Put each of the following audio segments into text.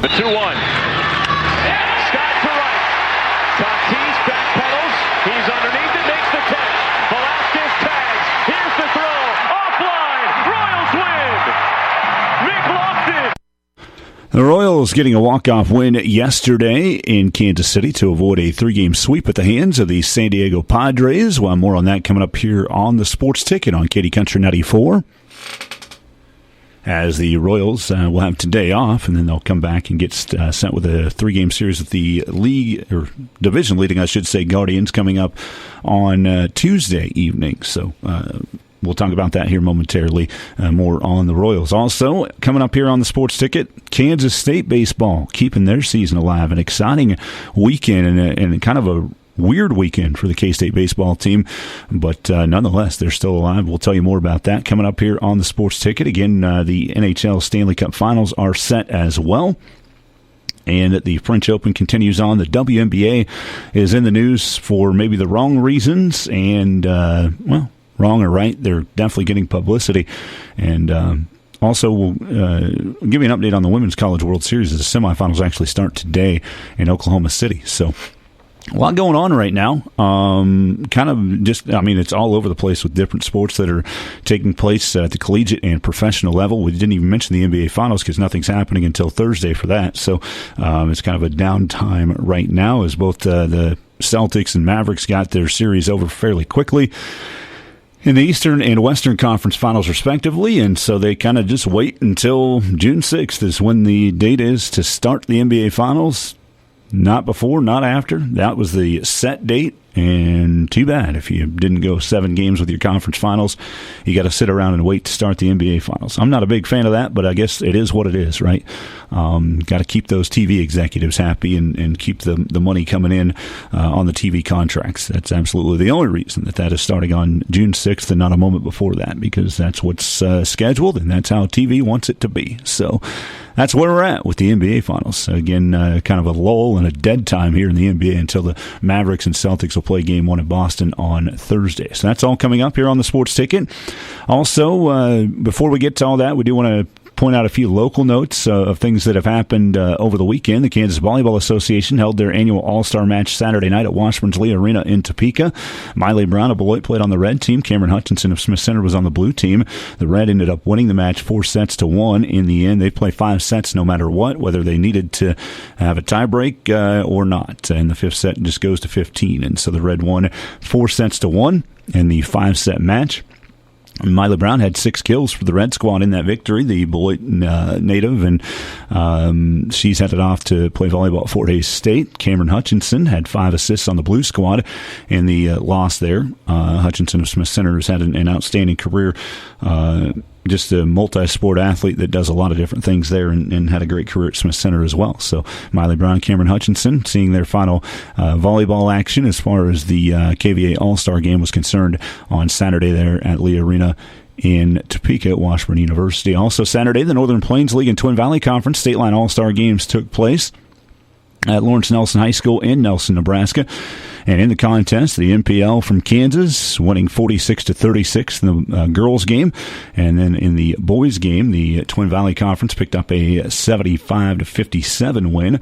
The 2-1. Scott to right. Tatis backpedals. He's underneath it, makes the catch. Velasquez tags. Here's the throw. Offline. Royals win. McLaughlin. The Royals getting a walk-off win yesterday in Kansas City to avoid a 3-game sweep at the hands of the San Diego Padres. Well, more on that coming up here on the Sports Ticket on Katy Country 94. As the Royals will have today off, and then they'll come back and get sent with a 3-game series with the league, or division leading, I should say, Guardians coming up on Tuesday evening. So we'll talk about that here momentarily, more on the Royals. Also, coming up here on the Sports Ticket, Kansas State baseball keeping their season alive. An exciting weekend and kind of a weird weekend for the K-State baseball team, but nonetheless, they're still alive. We'll tell you more about that coming up here on the Sports Ticket. Again, the NHL Stanley Cup Finals are set as well. And the French Open continues on. The WNBA is in the news for maybe the wrong reasons, and, wrong or right, they're definitely getting publicity. And also, we'll give you an update on the Women's College World Series as the semifinals actually start today in Oklahoma City. So, a lot going on right now. It's all over the place with different sports that are taking place at the collegiate and professional level. We didn't even mention the NBA Finals because nothing's happening until Thursday for that. So it's kind of a downtime right now as both the Celtics and Mavericks got their series over fairly quickly in the Eastern and Western Conference Finals, respectively, and so they kind of just wait until June 6th is when the date is to start the NBA Finals. Not before, not after. That was the set date, and too bad if you didn't go 7 games with your conference finals. You got to sit around and wait to start the NBA Finals. I'm not a big fan of that, but I guess it is what it is, right? Got to keep those TV executives happy and keep the money coming in on the TV contracts. That's absolutely the only reason that is starting on June 6th and not a moment before that, because that's what's scheduled, and that's how TV wants it to be. So that's where we're at with the NBA Finals. Again, kind of a lull and a dead time here in the NBA until the Mavericks and Celtics will play Game 1 in Boston on Thursday. So that's all coming up here on the Sports Ticket. Also, before we get to all that, we do want to point out a few local notes of things that have happened over the weekend. The Kansas Volleyball Association held their annual All-Star match Saturday night at Washburn's Lee Arena in Topeka. Miley Brown of Beloit played on the red team. Cameron Hutchinson of Smith Center was on the blue team. The red ended up winning the match 4-1 in the end. They play 5 sets no matter what, whether they needed to have a tiebreak or not. And the 5th set just goes to 15. And so the red won 4-1 in the 5-set match. Miley Brown had 6 kills for the Red Squad in that victory, the Beloit native, and she's headed off to play volleyball at Fort Hays State. Cameron Hutchinson had 5 assists on the Blue Squad in the loss there. Hutchinson of Smith Center has had an outstanding career, just a multi-sport athlete that does a lot of different things there and had a great career at Smith Center as well. So Miley Brown, Cameron Hutchinson seeing their final volleyball action as far as the KVA All-Star game was concerned on Saturday there at Lee Arena in Topeka at Washburn University. Also Saturday, the Northern Plains League and Twin Valley Conference State Line All-Star games took place at Lawrence Nelson High School in Nelson, Nebraska. And in the contest, the NPL from Kansas winning 46-36 in the girls game. And then in the boys game, the Twin Valley Conference picked up a 75-57 win.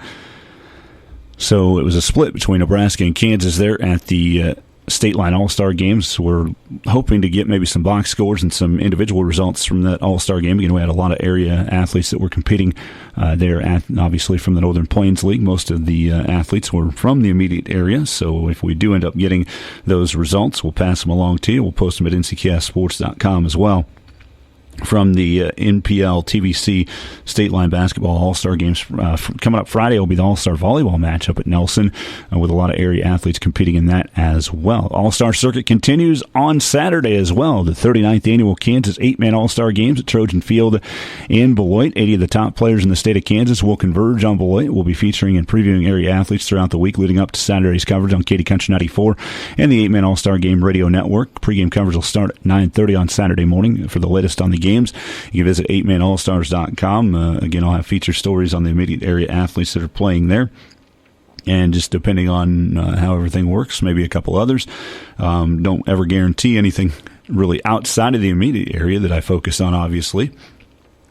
So it was a split between Nebraska and Kansas there at the State Line All-Star games. We're hoping to get maybe some box scores and some individual results from that All-Star game. Again, we had a lot of area athletes that were competing there, obviously from the Northern Plains League. Most of the athletes were from the immediate area, so if we do end up getting those results, we'll pass them along to you. We'll post them at ncksports.com as well. From the NPL TVC State Line Basketball All-Star Games coming up Friday will be the All-Star Volleyball match up at Nelson with a lot of area athletes competing in that as well. All-Star Circuit continues on Saturday as well. The 39th Annual Kansas 8-Man All-Star Games at Trojan Field in Beloit. 80 of the top players in the state of Kansas will converge on Beloit. We'll be featuring and previewing area athletes throughout the week leading up to Saturday's coverage on Katy Country 94 and the 8-Man All-Star Game Radio Network. Pre-game coverage will start at 9:30 on Saturday morning. For the latest on the games, you can visit 8manallstars.com. Again, I'll have feature stories on the immediate area athletes that are playing there. And just depending on how everything works, maybe a couple others. Don't ever guarantee anything really outside of the immediate area that I focus on, obviously.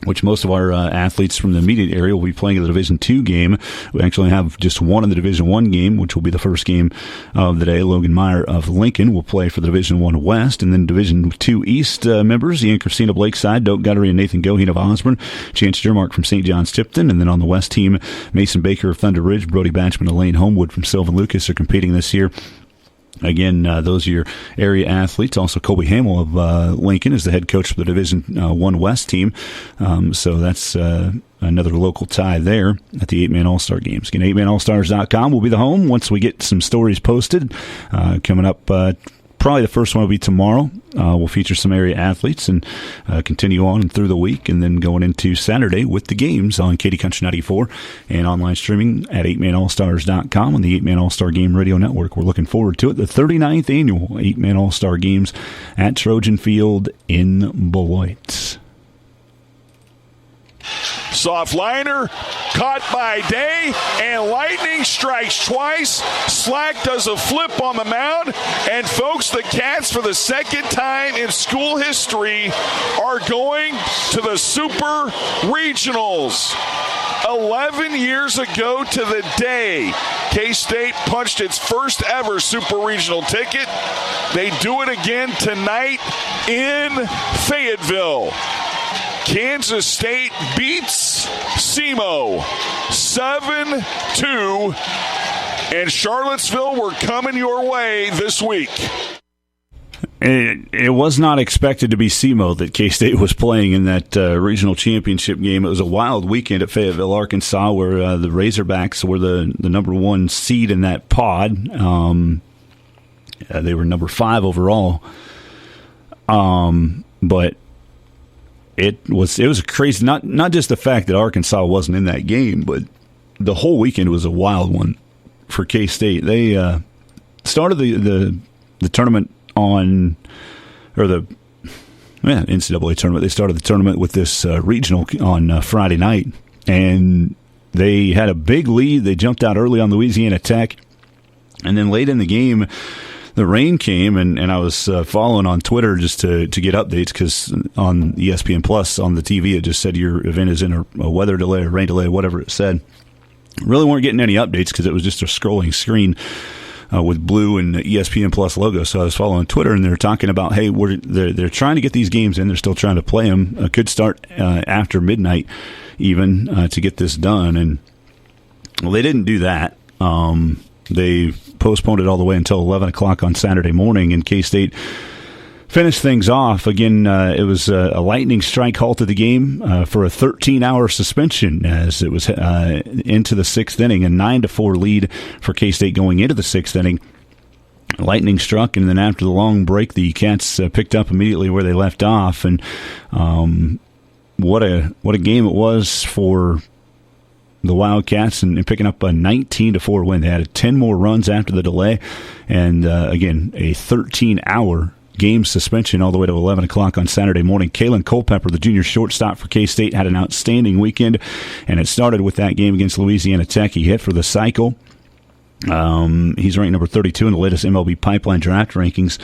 which most of our athletes from the immediate area will be playing in the Division II game. We actually have just one in the Division I game, which will be the first game of the day. Logan Meyer of Lincoln will play for the Division I West, and then Division II East members, Ian Christina of Lakeside, Doak Guttery, and Nathan Goheen of Osborne, Chance Jermark from St. John's Tipton, and then on the West team, Mason Baker of Thunder Ridge, Brody Batchman and Lane Homewood from Sylvan Lucas are competing this year. Again, those are your area athletes. Also, Colby Hamill of Lincoln is the head coach for the Division I West team. So that's another local tie there at the 8-Man All-Star Games. Again, 8manallstars.com will be the home once we get some stories posted. Coming up, probably the first one will be tomorrow. We'll feature some area athletes and continue on through the week, and then going into Saturday with the games on Katy Country 94 and online streaming at 8manallstars.com on the 8-Man All-Star Game Radio Network. We're looking forward to it. The 39th annual 8-Man All-Star Games at Trojan Field in Beloit. Soft liner, caught by Day, and Lightning strikes twice. Slack does a flip on the mound, and folks, the Cats, for the second time in school history, are going to the Super Regionals. 11 years ago to the day, K-State punched its first ever Super Regional ticket. They do it again tonight in Fayetteville. Kansas State beats SEMO 7-2, and Charlottesville, we're coming your way this week. It was not expected to be SEMO that K-State was playing in that regional championship game. It was a wild weekend at Fayetteville, Arkansas, where the Razorbacks were the number one seed in that pod. They were number 5 overall. But it was crazy. Not just the fact that Arkansas wasn't in that game, but the whole weekend was a wild one for K-State. They started the tournament on, or the NCAA tournament. They started the tournament with this regional on Friday night, and they had a big lead. They jumped out early on Louisiana Tech, and then late in the game, the rain came, and I was following on Twitter just to get updates, because on ESPN Plus on the TV it just said your event is in a weather delay or rain delay, whatever it said. Really weren't getting any updates because it was just a scrolling screen with blue and ESPN Plus logo. So I was following Twitter, and they're talking about, hey, they're trying to get these games in. They're still trying to play them. Could start after midnight even to get this done. And well, they didn't do that. They postponed it all the way until 11 o'clock on Saturday morning, and K-State finished things off. Again, it was a lightning strike halted the game for a 13-hour suspension as it was into the 6th inning, a 9-4 lead for K-State going into the 6th inning. Lightning struck, and then after the long break, the Cats picked up immediately where they left off, and what a game it was for the Wildcats, and picking up a 19-4 win. They had 10 more runs after the delay, and again, a 13-hour game suspension all the way to 11 o'clock on Saturday morning. Kalen Culpepper, the junior shortstop for K-State, had an outstanding weekend, and it started with that game against Louisiana Tech. He hit for the cycle. He's ranked number 32 in the latest MLB Pipeline draft rankings.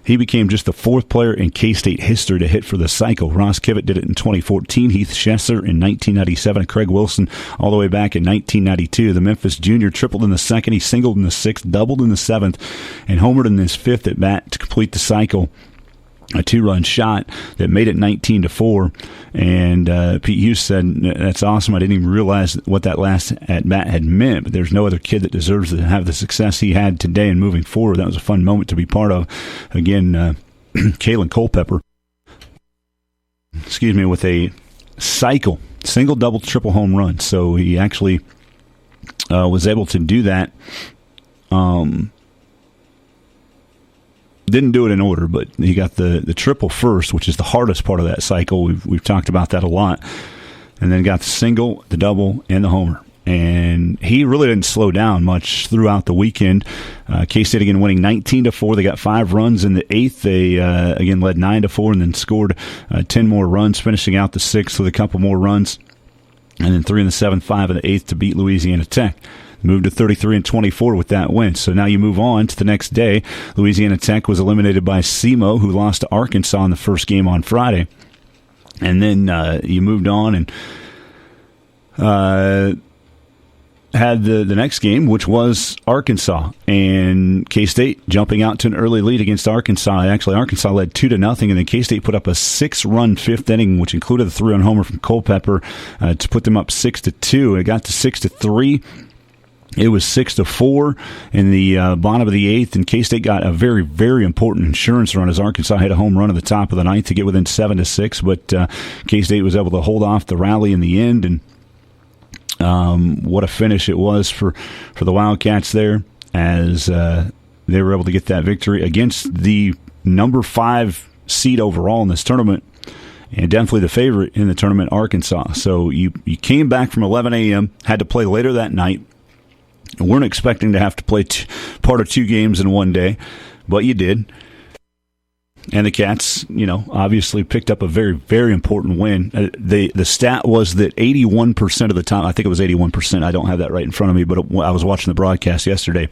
He became just the 4th player in K-State history to hit for the cycle. Ross Kivett did it in 2014, Heath Schesser in 1997, and Craig Wilson all the way back in 1992. The Memphis junior tripled in the 2nd, he singled in the 6th, doubled in the 7th, and homered in his 5th at bat to complete the cycle. A 2-run shot that made it 19-4, and Pete Hughes said, "That's awesome. I didn't even realize what that last at bat had meant. But there's no other kid that deserves to have the success he had today and moving forward. That was a fun moment to be part of." Again, Kalen Culpepper, with a cycle, single, double, triple home run. So he actually was able to do that. Didn't do it in order, but he got the triple first, which is the hardest part of that cycle. We've talked about that a lot. And then got the single, the double, and the homer. And he really didn't slow down much throughout the weekend. K-State again winning 19-4. They got 5 runs in the 8th. They again led 9-4 and then scored 10 more runs, finishing out the 6th with a couple more runs. And then 3 in the 7th, 5 in the 8th to beat Louisiana Tech. Moved to 33-24 with that win. So now you move on to the next day. Louisiana Tech was eliminated by SEMO, who lost to Arkansas in the first game on Friday. And then you moved on and had the next game, which was Arkansas, and K-State jumping out to an early lead against Arkansas. Actually, Arkansas led 2-0, and then K-State put up a 6-run fifth inning, which included a 3-run homer from Culpepper to put them up 6-2. It got to 6-3. It was 6-4 in the bottom of the eighth, and K-State got a very, very important insurance run as Arkansas hit a home run at the top of the ninth to get within 7-6. But K-State was able to hold off the rally in the end, and what a finish it was for the Wildcats there, as they were able to get that victory against the number 5 seed overall in this tournament, and definitely the favorite in the tournament, Arkansas. So you came back from 11 a.m., had to play later that night. Weren't expecting to have to play part of 2 games in one day, but you did. And the Cats, obviously picked up a very, very important win. The stat was that 81% of the time, I think it was 81%, I don't have that right in front of me, but I was watching the broadcast yesterday,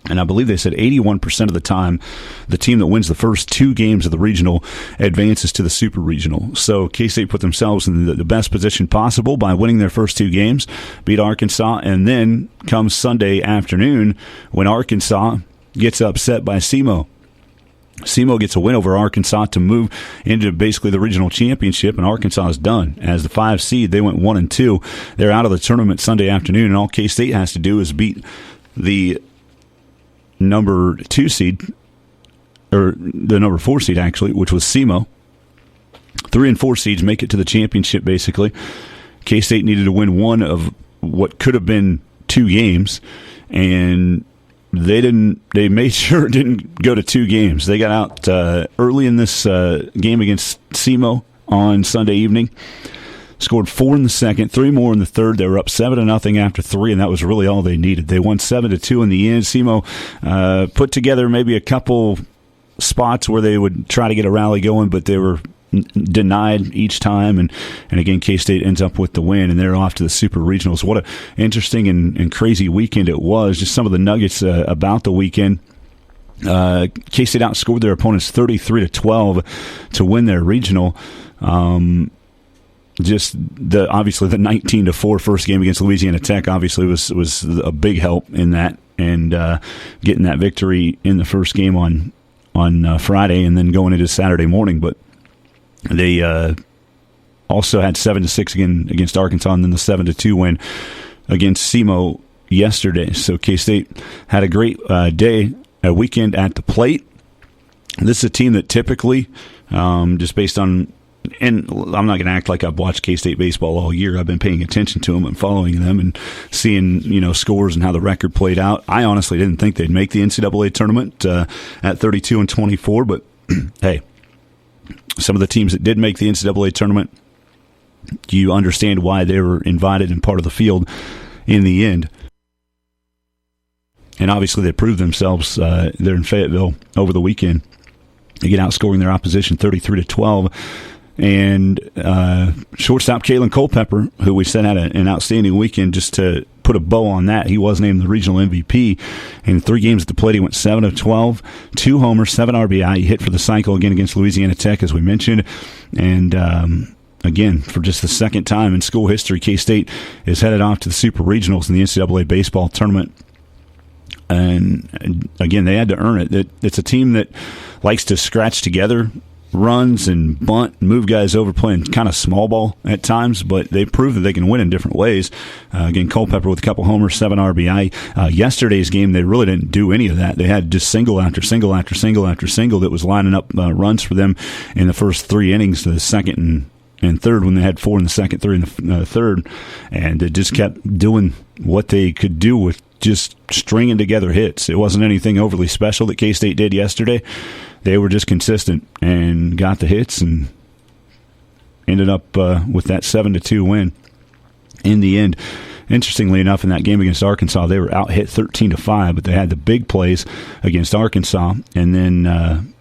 and I believe they said 81% of the time the team that wins the first 2 games of the regional advances to the super regional. So K-State put themselves in the best position possible by winning their first 2 games, beat Arkansas, and then comes Sunday afternoon when Arkansas gets upset by SEMO. SEMO gets a win over Arkansas to move into basically the regional championship, and Arkansas is done. As the 5 seed, they went 1-2. They're out of the tournament Sunday afternoon, and all K-State has to do is beat the number 2 seed, or the number 4 seed actually, which was SEMO. 3 and 4 seeds make it to the championship basically. K-State needed to win one of what could have been 2 games, and they didn't. They made sure it didn't go to 2 games. They got out early in this game against SEMO on Sunday evening. Scored 4 in the second, 3 more in the third. They were up 7-0 after 3, and that was really all they needed. They won 7-2 in the end. SEMO put together maybe a couple spots where they would try to get a rally going, but they were denied each time, and again, K-State ends up with the win, and they're off to the Super Regionals. What an interesting and crazy weekend it was. Just some of the nuggets about the weekend. K-State outscored their opponents 33-12 to win their regional. Obviously the 19-4 first game against Louisiana Tech obviously was a big help in that, and getting that victory in the first game on Friday and then going into Saturday morning. But they also had 7-6 again against Arkansas, and then the 7-2 win against SEMO yesterday. So K-State had a great a weekend at the plate. This is a team that typically, just based on, and I'm not going to act like I've watched K-State baseball all year. I've been paying attention to them and following them and seeing, scores and how the record played out. I honestly didn't think they'd make the NCAA tournament at 32-24, but hey, some of the teams that did make the NCAA tournament, you understand why they were invited and part of the field in the end. And obviously they proved themselves there in Fayetteville over the weekend. Again, outscoring their opposition 33-12. And shortstop Kalen Culpepper, who we said had an outstanding weekend, just to put a bow on that, he was named the regional MVP. In 3 games at the plate, he went 7 of 12, 2 homers, 7 RBI. He hit for the cycle again against Louisiana Tech, as we mentioned. And again, for just the second time in school history, K-State is headed off to the Super Regionals in the NCAA baseball tournament. And again, they had to earn it. It's a team that likes to scratch together runs and bunt and move guys over, playing kind of small ball at times, but they prove that they can win in different ways. Again, Culpepper with a couple homers, 7 RBI. Yesterday's game, they really didn't do any of that. They had just single after single after single after single that was lining up runs for them in the first 3 innings, the second and third, when they had 4 in the second, 3 in the third, and it just kept doing what they could do with just stringing together hits. It wasn't anything overly special that K-State did yesterday. They were just consistent and got the hits and ended up with that 7-2 win in the end. Interestingly enough, in that game against Arkansas, they were out hit 13-5, but they had the big plays against Arkansas. And then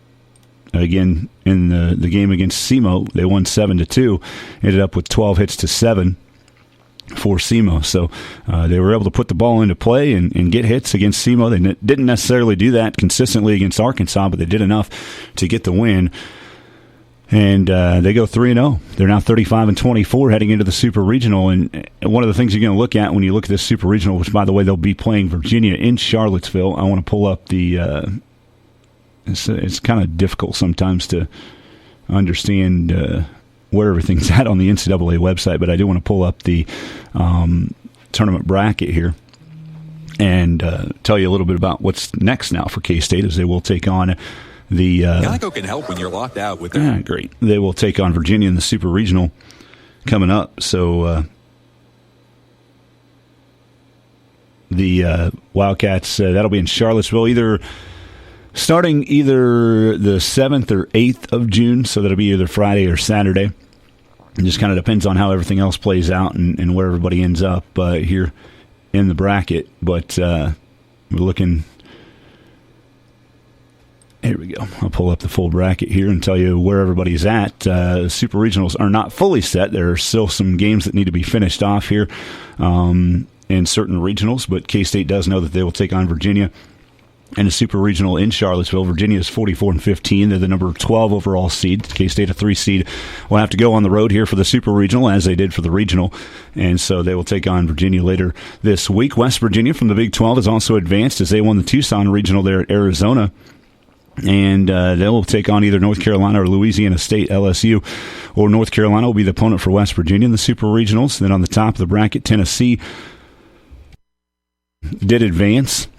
again, in the game against SEMO, they won 7-2, ended up with 12 hits to 7 for SEMO. So they were able to put the ball into play and get hits against SEMO. They didn't necessarily do that consistently against Arkansas, but they did enough to get the win. And they go 3-0. They're now 35-24 heading into the Super Regional. And one of the things you're going to look at when you look at this Super Regional, which, by the way, they'll be playing Virginia in Charlottesville. I want to pull up the it's kind of difficult sometimes to understand where everything's at on the NCAA website, but I do want to pull up the tournament bracket here and tell you a little bit about what's next now for K-State, as they will take on the Geico can help when you're locked out with their great. They will take on Virginia in the Super Regional coming up. So the Wildcats, that'll be in Charlottesville, starting either the 7th or 8th of June. So that'll be either Friday or Saturday. It just kind of depends on how everything else plays out and where everybody ends up here in the bracket. But we're looking. Here we go. I'll pull up the full bracket here and tell you where everybody's at. Super Regionals are not fully set. There are still some games that need to be finished off here in certain regionals, but K-State does know that they will take on Virginia in a Super Regional in Charlottesville. Virginia is 44-15. They're the number 12 overall seed. K-State, a 3 seed, will have to go on the road here for the Super Regional, as they did for the Regional, and so they will take on Virginia later this week. West Virginia from the Big 12 is also advanced, as they won the Tucson Regional there at Arizona. And they'll take on either North Carolina or Louisiana State, LSU, or North Carolina will be the opponent for West Virginia in the Super Regionals. Then on the top of the bracket, Tennessee did advance,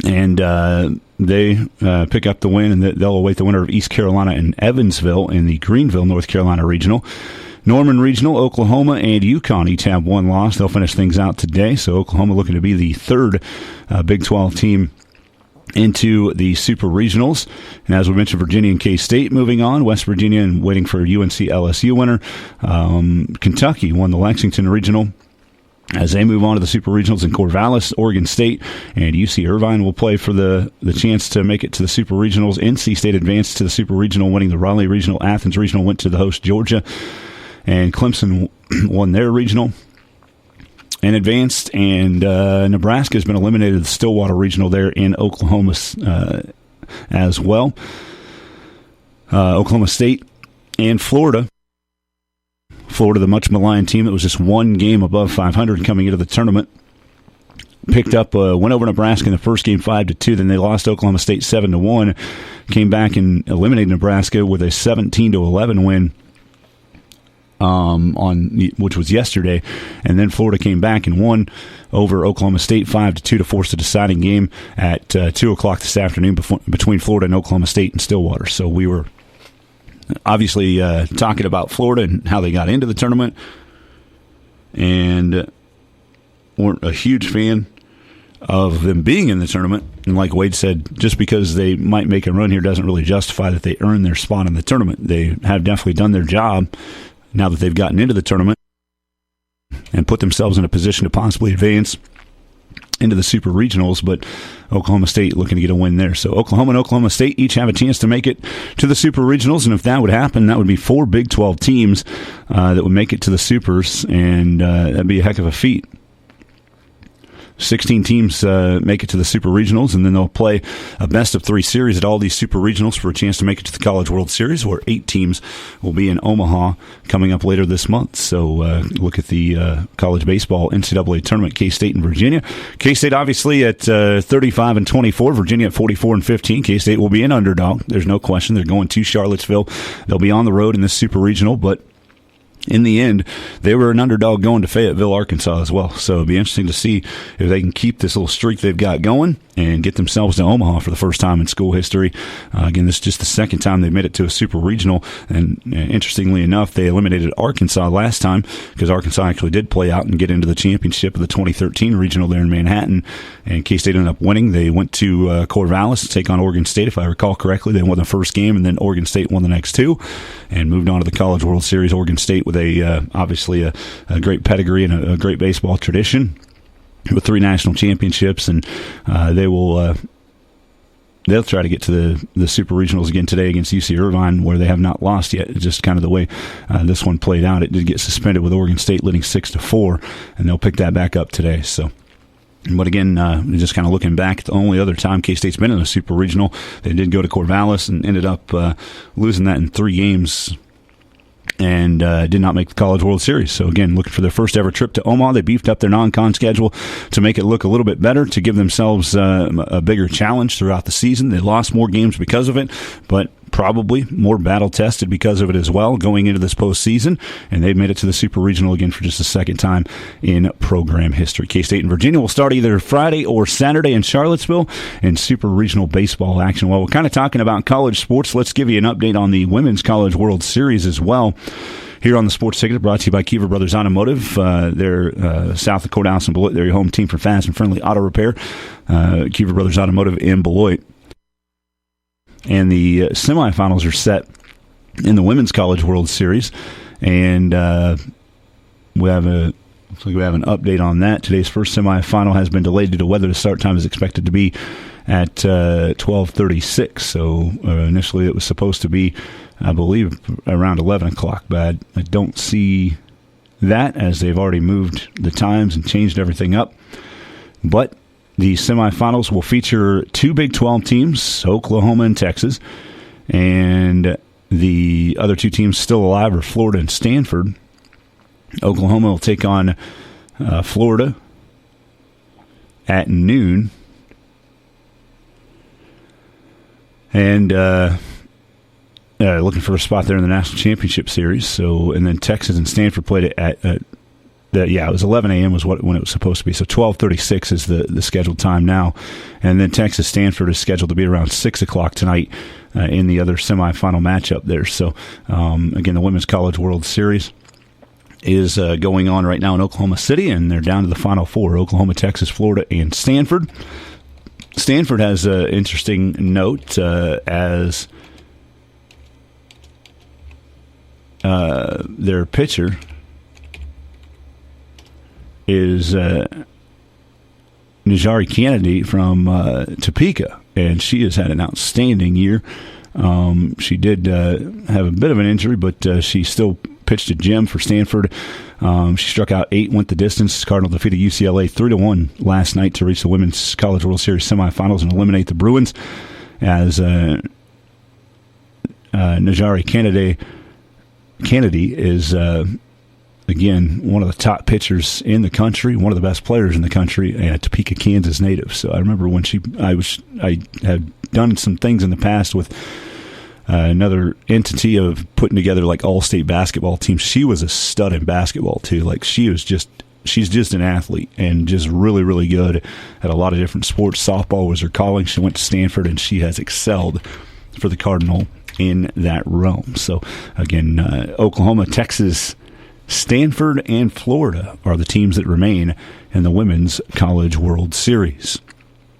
and they pick up the win, and they'll await the winner of East Carolina and Evansville in the Greenville, North Carolina Regional. Norman Regional, Oklahoma and UConn each have one loss. They'll finish things out today, so Oklahoma looking to be the third Big 12 team into the Super Regionals. And as we mentioned, Virginia and K-State moving on. West Virginia and waiting for UNC-LSU winner. Kentucky won the Lexington Regional as they move on to the Super Regionals in Corvallis. Oregon State and UC Irvine will play for the chance to make it to the Super Regionals. NC State advanced to the Super Regional, winning the Raleigh Regional. Athens Regional went to the host Georgia. And Clemson won their regional and advanced, and Nebraska has been eliminated, the Stillwater Regional there in Oklahoma as well. Oklahoma State and Florida. Florida, the much maligned team that was just one game above 500 coming into the tournament, picked up, went over Nebraska in the first game 5-2. Then they lost Oklahoma State 7-1. Came back and eliminated Nebraska with a 17-11 win. Which was yesterday, and then Florida came back and won over Oklahoma State 5-2 to force a deciding game at 2:00 this afternoon between Florida and Oklahoma State and Stillwater. So we were obviously talking about Florida and how they got into the tournament, and weren't a huge fan of them being in the tournament. And like Wade said, just because they might make a run here doesn't really justify that they earn their spot in the tournament. They have definitely done their job now that they've gotten into the tournament and put themselves in a position to possibly advance into the Super Regionals, but Oklahoma State looking to get a win there. So Oklahoma and Oklahoma State each have a chance to make it to the Super Regionals, and if that would happen, that would be 4 Big 12 teams that would make it to the Supers, and that'd be a heck of a feat. 16 teams make it to the Super Regionals, and then they'll play a best-of-3 series at all these Super Regionals for a chance to make it to the College World Series, where 8 teams will be in Omaha coming up later this month. So look at the college baseball NCAA Tournament, K-State and Virginia. K-State obviously at 35-24, Virginia at 44-15. K-State will be an underdog. There's no question. They're going to Charlottesville. They'll be on the road in this Super Regional, but in the end, they were an underdog going to Fayetteville, Arkansas as well. So it'll be interesting to see if they can keep this little streak they've got going and get themselves to Omaha for the first time in school history. Again, this is just the second time they've made it to a Super Regional. And interestingly enough, they eliminated Arkansas last time because Arkansas actually did play out and get into the championship of the 2013 Regional there in Manhattan. And K-State ended up winning. They went to Corvallis to take on Oregon State, if I recall correctly. They won the first game, and then Oregon State won the next 2 and moved on to the College World Series. Oregon State with obviously a great pedigree and a great baseball tradition with 3 national championships, and they'll try to get to the Super Regionals again today against UC Irvine, where they have not lost yet. It's just kind of the way this one played out. It did get suspended with Oregon State leading 6-4, and they'll pick that back up today. So But again, just kind of looking back, the only other time K-State's been in a super regional, they did go to Corvallis and ended up losing that in 3 games and did not make the College World Series. So again, looking for their first ever trip to Omaha. They beefed up their non-con schedule to make it look a little bit better, to give themselves a bigger challenge throughout the season. They lost more games because of it, but probably more battle-tested because of it as well going into this postseason, and they've made it to the Super Regional again for just the second time in program history. K-State and Virginia will start either Friday or Saturday in Charlottesville in Super Regional baseball action. Well, we're kind of talking about college sports. Let's give you an update on the Women's College World Series as well. Here on the Sports Ticket, brought to you by Kiever Brothers Automotive. They're south of Courthouse in Beloit. They're your home team for fast and friendly auto repair. Kiever Brothers Automotive in Beloit. And the semifinals are set in the Women's College World Series, and we have an update on that. Today's first semifinal has been delayed due to weather. The start time is expected to be at 12:36. So initially it was supposed to be, I believe, around 11 o'clock, but I don't see that, as they've already moved the times and changed everything up. But the semifinals will feature 2 Big 12 teams, Oklahoma and Texas, and the other 2 teams still alive are Florida and Stanford. Oklahoma will take on Florida at noon, and looking for a spot there in the National Championship Series. So, and then Texas and Stanford played it at it was 11 a.m. was when it was supposed to be. So 12:36 is the scheduled time now. And then Texas-Stanford is scheduled to be around 6 o'clock tonight in the other semifinal matchup there. So, again, the Women's College World Series is going on right now in Oklahoma City, and they're down to the Final 4, Oklahoma, Texas, Florida, and Stanford. Stanford has an interesting note as their pitcher is Najari Kennedy from Topeka, and she has had an outstanding year. She did have a bit of an injury, but she still pitched a gem for Stanford. She struck out 8, went the distance. Cardinal defeated UCLA 3-1 last night to reach the Women's College World Series semifinals and eliminate the Bruins, as Najari Kennedy is again, one of the top pitchers in the country, one of the best players in the country, and a Topeka, Kansas native. So I remember when I had done some things in the past with another entity of putting together like all-state basketball teams. She was a stud in basketball too. Like she's just an athlete and just really, really good at a lot of different sports. Softball was her calling. She went to Stanford, and she has excelled for the Cardinal in that realm. So again, Oklahoma, Texas, Stanford, and Florida are the teams that remain in the Women's College World Series.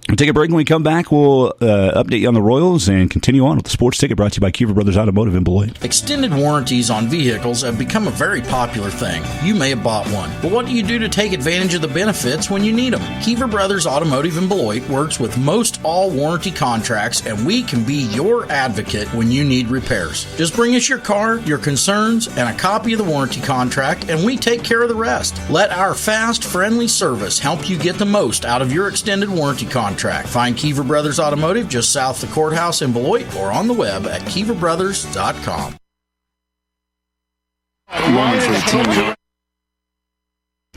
We'll take a break. When we come back, we'll update you on the Royals and continue on with the Sports Ticket, brought to you by Kiever Brothers Automotive in Beloit. Extended warranties on vehicles have become a very popular thing. You may have bought one, but what do you do to take advantage of the benefits when you need them? Kiever Brothers Automotive in Beloit works with most all warranty contracts, and we can be your advocate when you need repairs. Just bring us your car, your concerns, and a copy of the warranty contract, and we take care of the rest. Let our fast, friendly service help you get the most out of your extended warranty contract. Find Kiever Brothers Automotive just south of the courthouse in Beloit or on the web at KieverBrothers.com.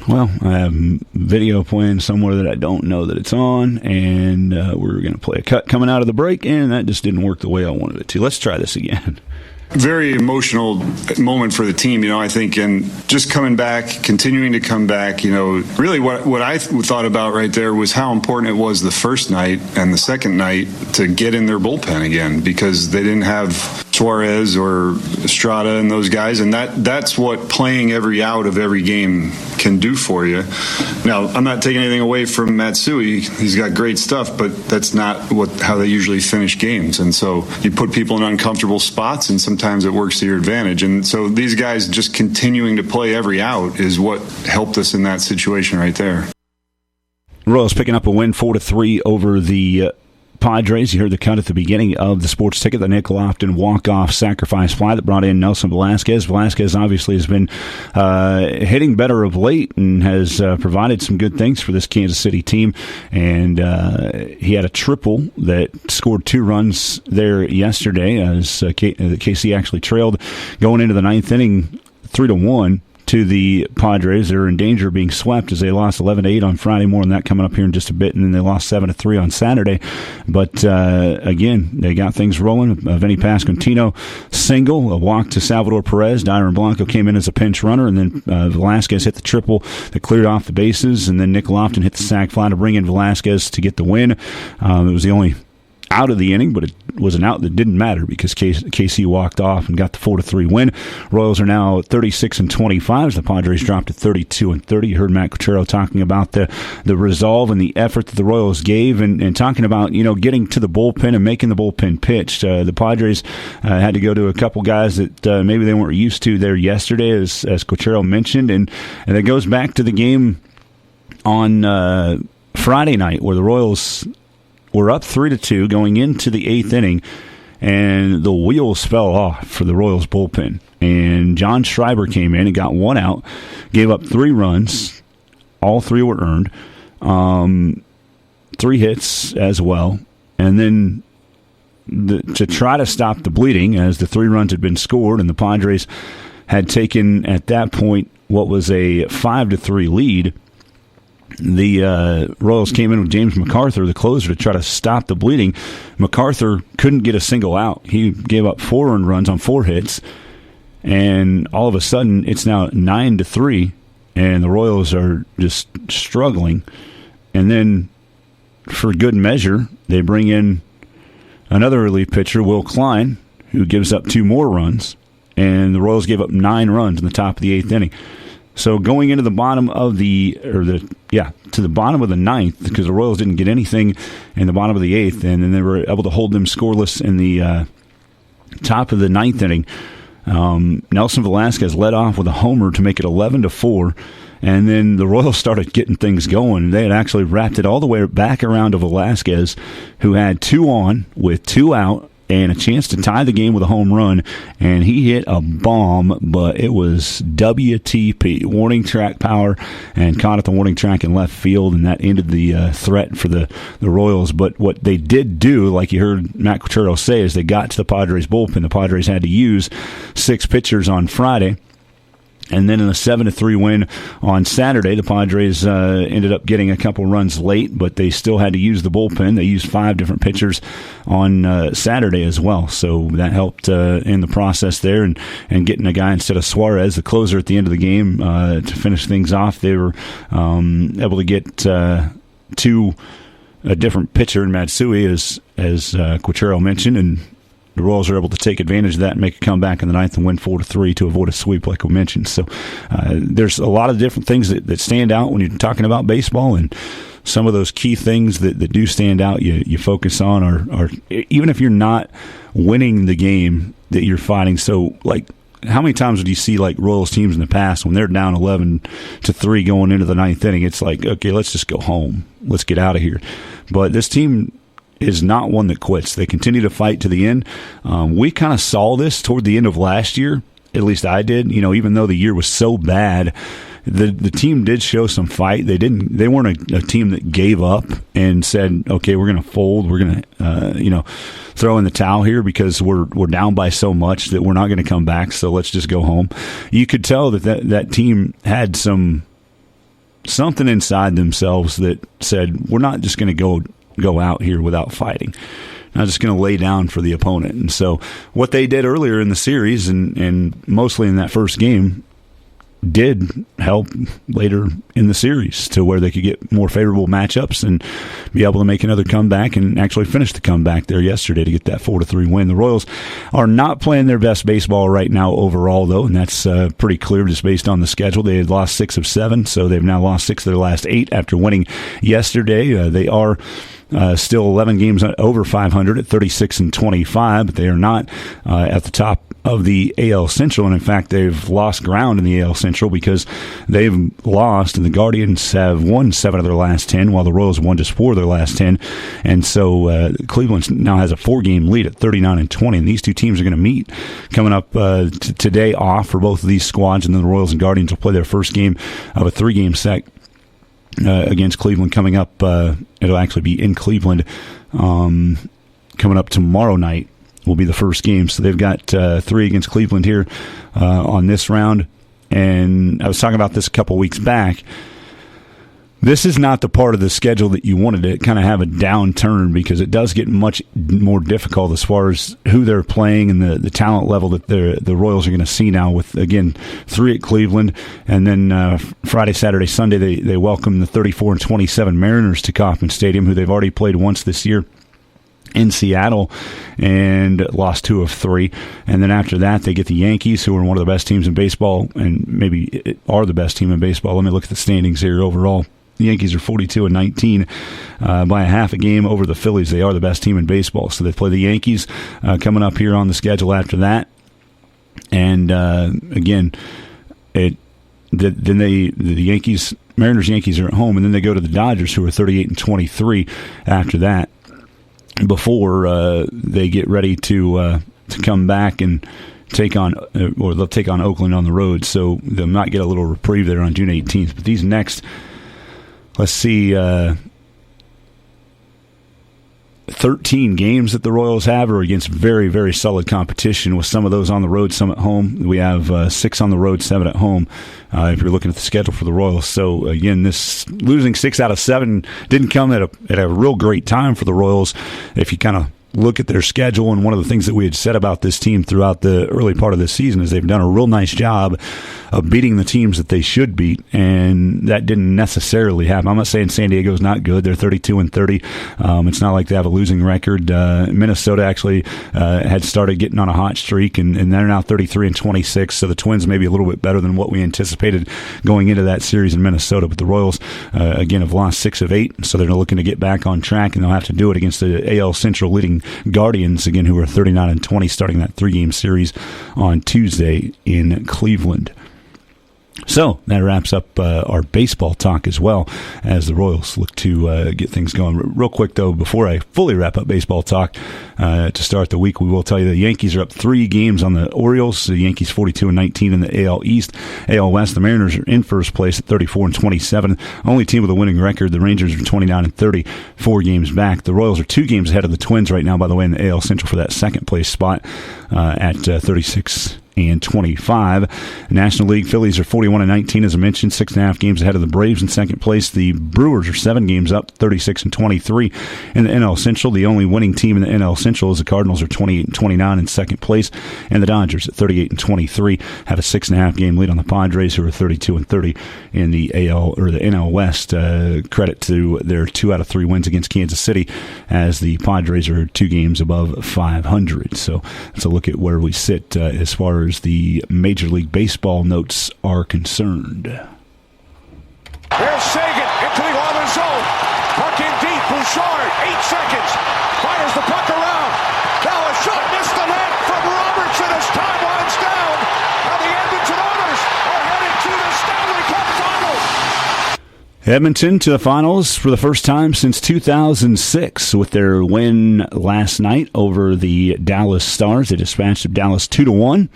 Well, I have video playing somewhere that I don't know that it's on, and we're going to play a cut coming out of the break, and that just didn't work the way I wanted it to. Let's try this again. Very emotional moment for the team, I think, and just coming back, continuing to come back, really what I thought about right there was how important it was the first night and the second night to get in their bullpen again, because they didn't have Suarez or Estrada and those guys, and that's what playing every out of every game can do for you. Now, I'm not taking anything away from Matsui. He's got great stuff, but that's not how they usually finish games, and so you put people in uncomfortable spots, and sometimes it works to your advantage. And so these guys just continuing to play every out is what helped us in that situation right there. Royals picking up a win 4-3 over the Padres. You heard the cut at the beginning of the sports ticket, the Nick Lofton walk-off sacrifice fly that brought in Nelson Velasquez. Velasquez obviously has been hitting better of late and has provided some good things for this Kansas City team. And he had a triple that scored 2 runs there yesterday as KC actually trailed going into the 9th inning 3-1. To the Padres. They're in danger of being swept as they lost 11-8 on Friday. More on that coming up here in just a bit. And then they lost 7-3 on Saturday. But again, they got things rolling. Vinny Pasquantino single, a walk to Salvador Perez. Dyron Blanco came in as a pinch runner, and then Velasquez hit the triple that cleared off the bases. And then Nick Lofton hit the sac fly to bring in Velasquez to get the win. It was the only out of the inning, but it was an out that didn't matter because KC walked off and got the 4-3 win. Royals are now 36-25 as the Padres dropped to 32-30. You heard Matt Quatraro talking about the resolve and the effort that the Royals gave, and talking about getting to the bullpen and making the bullpen pitch. The Padres had to go to a couple guys that maybe they weren't used to there yesterday, as Quatraro mentioned, and it goes back to the game on Friday night where the Royals were up 3-2 going into the 8th inning, and the wheels fell off for the Royals bullpen. And John Schreiber came in and got 1 out, gave up 3 runs. All 3 were earned. 3 hits as well. And then to try to stop the bleeding, as the 3 runs had been scored, and the Padres had taken, at that point, what was a 5-3 lead, the Royals came in with James MacArthur, the closer, to try to stop the bleeding. MacArthur couldn't get a single out. He gave up 4 earned runs on 4 hits, and all of a sudden it's now 9-3, and the Royals are just struggling. And then, for good measure, they bring in another relief pitcher, Will Klein, who gives up 2 more runs, and the Royals gave up 9 runs in the top of the 8th inning. So going into the bottom of the bottom of the 9th, because the Royals didn't get anything in the bottom of the 8th, and then they were able to hold them scoreless in the top of the 9th inning. Nelson Velasquez led off with a homer to make it 11-4, and then the Royals started getting things going. They had actually wrapped it all the way back around to Velasquez, who had 2 on with 2 out and a chance to tie the game with a home run, and he hit a bomb, but it was WTP, warning track power, and caught at the warning track in left field, and that ended the threat for the Royals. But what they did do, like you heard Matt Quatraro say, is they got to the Padres bullpen. The Padres had to use 6 pitchers on Friday. And then in a 7-3 win on Saturday, the Padres ended up getting a couple runs late, but they still had to use the bullpen. They used 5 different pitchers on Saturday as well. So that helped in the process there, and getting a guy instead of Suarez, the closer at the end of the game, to finish things off. They were able to get to a different pitcher in Matsui, as Quatraro mentioned, and the Royals are able to take advantage of that and make a comeback in the 9th and win 4-3 to avoid a sweep, like we mentioned. So there's a lot of different things that stand out when you're talking about baseball, and some of those key things that do stand out you focus on are even if you're not winning the game that you're fighting. So, like, how many times would you see, like, Royals teams in the past when they're down 11-3 going into the 9th inning, it's like, okay, let's just go home. Let's get out of here. But this team is not one that quits. They continue to fight to the end. We kind of saw this toward the end of last year. At least I did. Even though the year was so bad, the team did show some fight. They weren't a team that gave up and said, okay, we're going to fold. We're going to throw in the towel here because we're down by so much that we're not going to come back. So let's just go home. You could tell that team had something inside themselves that said, we're not just going to go out here without fighting. Not just going to lay down for the opponent. And so what they did earlier in the series and mostly in that first game did help later in the series to where they could get more favorable matchups and be able to make another comeback and actually finish the comeback there yesterday to get that 4-3 win. The Royals are not playing their best baseball right now overall, though, and that's pretty clear just based on the schedule. They had lost 6 of 7, so they've now lost 6 of their last 8 after winning yesterday. They are still 11 games over 500 at 36-25, but they are not at the top of the AL Central, and in fact they've lost ground in the AL Central because they've lost, and the Guardians have won 7 of their last 10, while the Royals won just 4 of their last 10, and so Cleveland now has a 4-game lead at 39-20, and these two teams are going to meet coming up today off for both of these squads, and then the Royals and Guardians will play their first game of a 3-game set against Cleveland coming up. It'll actually be in Cleveland coming up tomorrow night. Will be the first game. So they've got 3 against Cleveland here on this round. And I was talking about this a couple weeks back. This is not the part of the schedule that you wanted to kind of have a downturn, because it does get much more difficult as far as who they're playing and the talent level that the Royals are going to see now with, again, 3 at Cleveland. And then Friday, Saturday, Sunday, they welcome the 34-27 Mariners to Kauffman Stadium, who they've already played once this year in Seattle and lost 2 of 3. And then after that, they get the Yankees, who are one of the best teams in baseball and maybe are the best team in baseball. Let me look at the standings here overall. The Yankees are 42-19 by a half a game over the Phillies. They are the best team in baseball. So they play the Yankees coming up here on the schedule after that. And again, then the Yankees, Mariners-Yankees are at home, and then they go to the Dodgers, who are 38-23 after that, before they get ready to come back and take on, or they'll take on Oakland on the road. So they might get a little reprieve there on June 18th. But these next, let's see, 13 games that the Royals have are against very, very solid competition, with some of those on the road, some at home. We have 6 on the road, 7 at home, if you're looking at the schedule for the Royals. So, again, this losing 6 out of 7 didn't come at a real great time for the Royals. If you kind of look at their schedule, and one of the things that we had said about this team throughout the early part of this season is they've done a real nice job of beating the teams that they should beat, and that didn't necessarily happen. I'm not saying San Diego's not good. They're 32-30. It's not like they have a losing record. Minnesota actually had started getting on a hot streak, and they're now 33-26, so the Twins may be a little bit better than what we anticipated going into that series in Minnesota. But the Royals, again, have lost 6 of 8, so they're looking to get back on track, and they'll have to do it against the AL Central leading Guardians, again, who are 39-20, starting that 3-game series on Tuesday in Cleveland. So that wraps up our baseball talk as well, as the Royals look to get things going. Real quick, though, before I fully wrap up baseball talk, to start the week, we will tell you the Yankees are up 3 games on the Orioles. The Yankees 42-19 in the AL East. AL West, the Mariners are in first place at 34-27. Only team with a winning record. The Rangers are 29-30, 4 games back. The Royals are 2 games ahead of the Twins right now, by the way, in the AL Central for that second place spot at 36-25. National League, Phillies are 41-19, as I mentioned, 6.5 games ahead of the Braves in second place. The Brewers are 7 games up, 36-23 in the NL Central. The only winning team in the NL Central is the Cardinals, are 28-29 in second place, and the Dodgers at 38-23 have a 6.5 game lead on the Padres, who are 32-30 in the AL or the NL West. Credit to their 2 out of 3 wins against Kansas City, as the Padres are 2 games above 500. So let's look at where we sit as far as the Major League Baseball notes are concerned. Here's Sagan into the Marlin zone. Puck in deep. Bouchard, 8 seconds. Fires the puck around. Now a shot missed the net from Robertson as time winds down. Now the Edmonton Oilers are headed to the Stanley Cup Finals. Edmonton to the finals for the first time since 2006 with their win last night over the Dallas Stars. They dispatched Dallas 2-1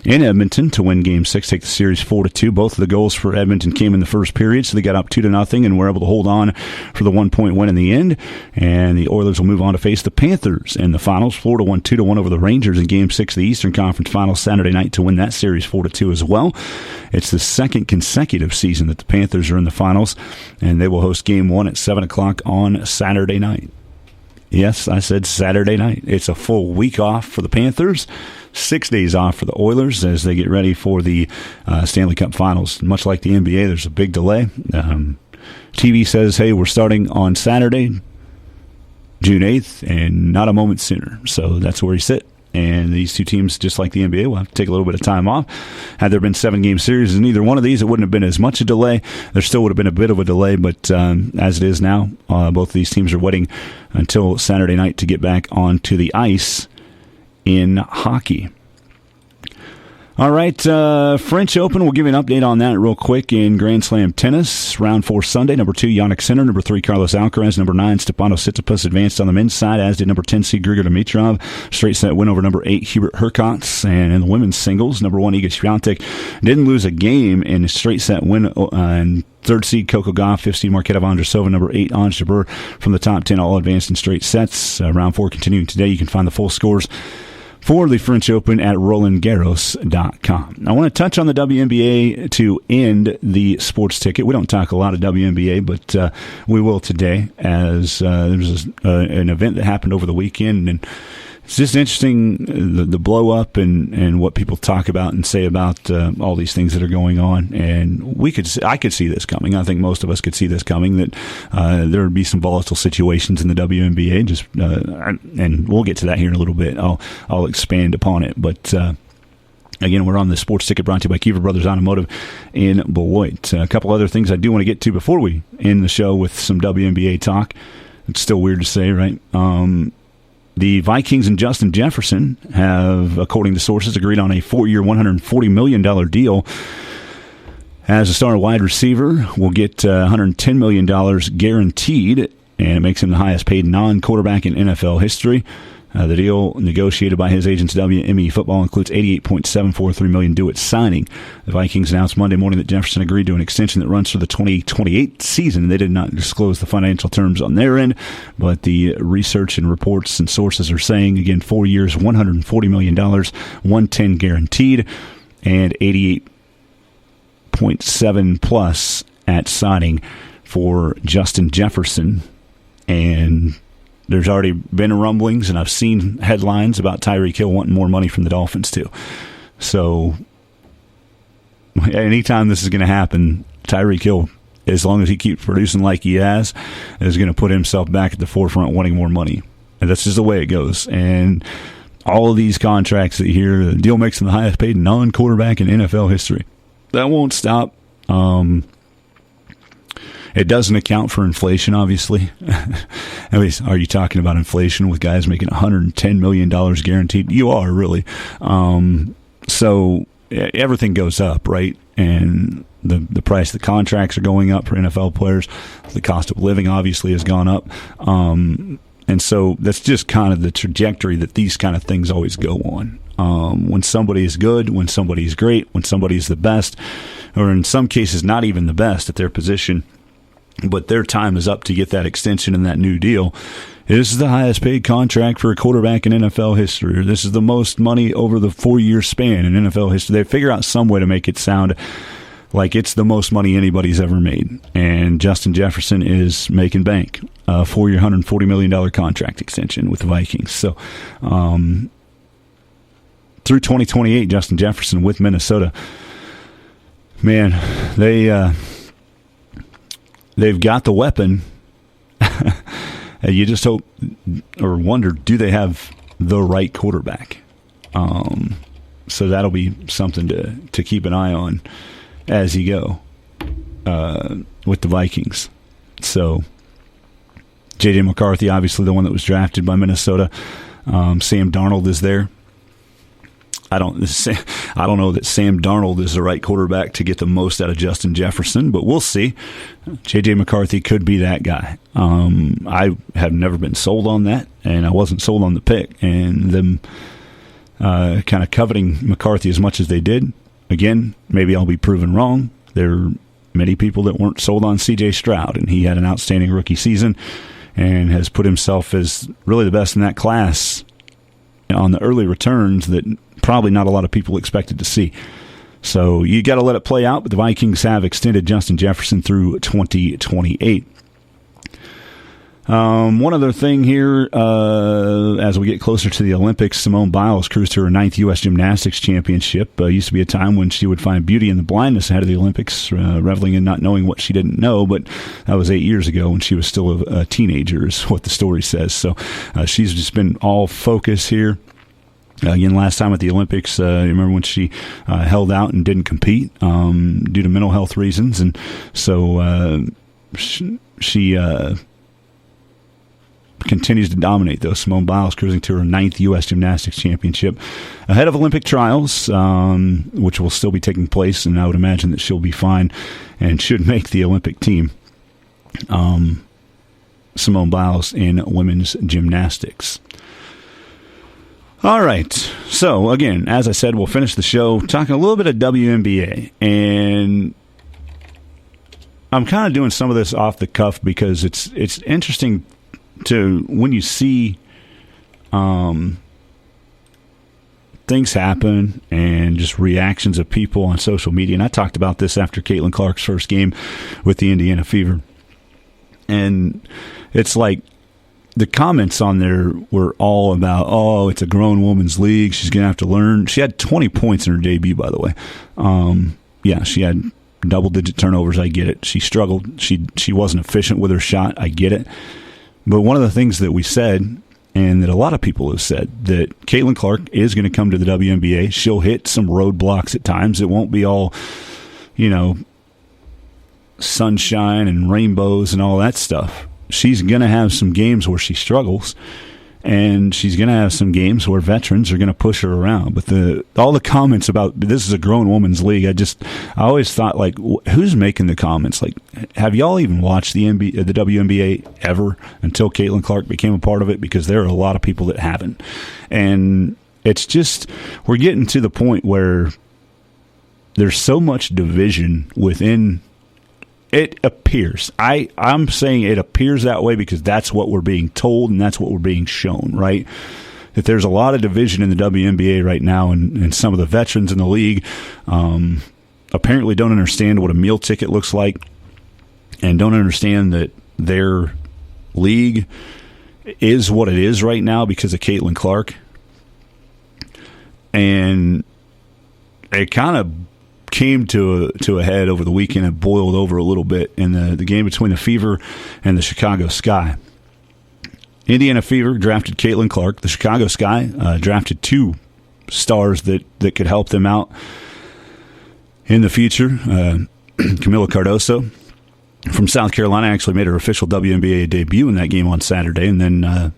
in Edmonton to win Game 6, take the series 4-2. Both of the goals for Edmonton came in the first period, so they got up 2-0 and were able to hold on for the 1-point win in the end. And the Oilers will move on to face the Panthers in the finals. Florida won 2-1 over the Rangers in Game 6 of the Eastern Conference Finals Saturday night to win that series 4-2 as well. It's the second consecutive season that the Panthers are in the finals, and they will host Game 1 at 7 o'clock on Saturday night. Yes, I said Saturday night. It's a full week off for the Panthers, 6 days off for the Oilers as they get ready for the Stanley Cup Finals. Much like the NBA, there's a big delay. TV says, hey, we're starting on Saturday, June 8th, and not a moment sooner. So that's where you sit. And these two teams, just like the NBA, will have to take a little bit of time off. Had there been 7-game series in either one of these, it wouldn't have been as much a delay. There still would have been a bit of a delay, but as it is now, both of these teams are waiting until Saturday night to get back onto the ice in hockey. All right, French Open, we'll give you an update on that real quick in Grand Slam tennis. Round 4 Sunday, number 2, Jannik Sinner. Number 3, Carlos Alcaraz. Number 9, Stefanos Tsitsipas advanced on the men's side, as did number 10 seed Grigor Dimitrov. Straight set win over number 8, Hubert Hurkacz. And in the women's singles, number 1, Iga Swiatek didn't lose a game in a straight set win, and 3rd seed Coco Gauff, 5th seed Marketa Vondrousova, number 8 Ons Jabeur from the top 10, all advanced in straight sets. Round 4 continuing today. You can find the full scores for the French Open at RolandGarros.com. I want to touch on the WNBA to end the sports ticket. We don't talk a lot of WNBA, but we will today, as there was an event that happened over the weekend, and it's just interesting, the blow up and what people talk about and say about all these things that are going on. And I could see this coming. I think most of us could see this coming, that there would be some volatile situations in the WNBA. And we'll get to that here in a little bit. I'll expand upon it. But again, we're on the sports ticket brought to you by Kiever Brothers Automotive in Beloit. A couple other things I do want to get to before we end the show with some WNBA talk. It's still weird to say, right? The Vikings and Justin Jefferson have, according to sources, agreed on a 4-year, $140 million deal. As a star wide receiver, will get $110 million guaranteed, and it makes him the highest paid non-quarterback in NFL history. The deal negotiated by his agents WME Football includes $88.743 million due at signing. The Vikings announced Monday morning that Jefferson agreed to an extension that runs through the 2028 season. They did not disclose the financial terms on their end, but the research and reports and sources are saying, again, 4 years, $140 million, $110 guaranteed, and $88.7 plus at signing for Justin Jefferson. And there's already been rumblings, and I've seen headlines about Tyreek Hill wanting more money from the Dolphins, too. So anytime this is going to happen, Tyreek Hill, as long as he keeps producing like he has, is going to put himself back at the forefront wanting more money. And that's just the way it goes. And all of these contracts that you hear, the deal makes him the highest paid non-quarterback in NFL history. That won't stop. It doesn't account for inflation, obviously. At least, are you talking about inflation with guys making $110 million guaranteed? You are, really. So everything goes up, right? And the price of the contracts are going up for NFL players. The cost of living, obviously, has gone up. And so that's just kind of the trajectory that these kind of things always go on. When somebody is good, when somebody is great, when somebody is the best, or in some cases not even the best at their position, but their time is up to get that extension and that new deal. This is the highest paid contract for a quarterback in NFL history. Or this is the most money over the 4-year span in NFL history. They figure out some way to make it sound like it's the most money anybody's ever made. And Justin Jefferson is making bank. A 4-year, $140 million contract extension with the Vikings. So through 2028, Justin Jefferson with Minnesota. Man, they've got the weapon. You just hope or wonder, do they have the right quarterback? So that'll be something to keep an eye on as you go with the Vikings. So J.J. McCarthy, obviously the one that was drafted by Minnesota. Sam Darnold is there. I don't know that Sam Darnold is the right quarterback to get the most out of Justin Jefferson, but we'll see. J.J. McCarthy could be that guy. I have never been sold on that, and I wasn't sold on the pick. And them kind of coveting McCarthy as much as they did. Again, maybe I'll be proven wrong. There are many people that weren't sold on C.J. Stroud, and he had an outstanding rookie season and has put himself as really the best in that class on the early returns that probably not a lot of people expected to see. So you got to let it play out, but the Vikings have extended Justin Jefferson through 2028. One other thing here, as we get closer to the Olympics, Simone Biles cruised to her 9th U.S. Gymnastics Championship. Used to be a time when she would find beauty in the blindness ahead of the Olympics, reveling in not knowing what she didn't know, but that was 8 years ago when she was still a teenager, is what the story says. So she's just been all focus here. Again, last time at the Olympics, you remember when she held out and didn't compete due to mental health reasons, and so she continues to dominate, though. Simone Biles cruising to her 9th U.S. Gymnastics Championship ahead of Olympic trials, which will still be taking place, and I would imagine that she'll be fine and should make the Olympic team. Simone Biles in women's gymnastics. All right. So, again, as I said, we'll finish the show talking a little bit of WNBA. And I'm kind of doing some of this off the cuff because it's interesting to when you see things happen and just reactions of people on social media. And I talked about this after Caitlin Clark's first game with the Indiana Fever. And it's like the comments on there were all about, oh, it's a grown woman's league. She's going to have to learn. She had 20 points in her debut, by the way. Yeah, she had double-digit turnovers. I get it. She struggled. She wasn't efficient with her shot. I get it. But one of the things that we said, and that a lot of people have said, that Caitlin Clark is going to come to the WNBA. She'll hit some roadblocks at times. It won't be all, sunshine and rainbows and all that stuff. She's going to have some games where she struggles, and she's going to have some games where veterans are going to push her around. But all the comments about this is a grown woman's league, I always thought, like, who's making the comments? Like, have y'all even watched the WNBA ever until Caitlin Clark became a part of it? Because there are a lot of people that haven't. And it's just, we're getting to the point where there's so much division within. It appears. I'm saying it appears that way because that's what we're being told and that's what we're being shown, right? That there's a lot of division in the WNBA right now, and some of the veterans in the league apparently don't understand what a meal ticket looks like and don't understand that their league is what it is right now because of Caitlin Clark. And it kind of came to a head over the weekend and boiled over a little bit in the game between the Fever and the Chicago Sky. Indiana Fever drafted Caitlin Clark. The Chicago Sky drafted 2 stars that could help them out in the future. Camila Cardoso from South Carolina actually made her official WNBA debut in that game on Saturday. And then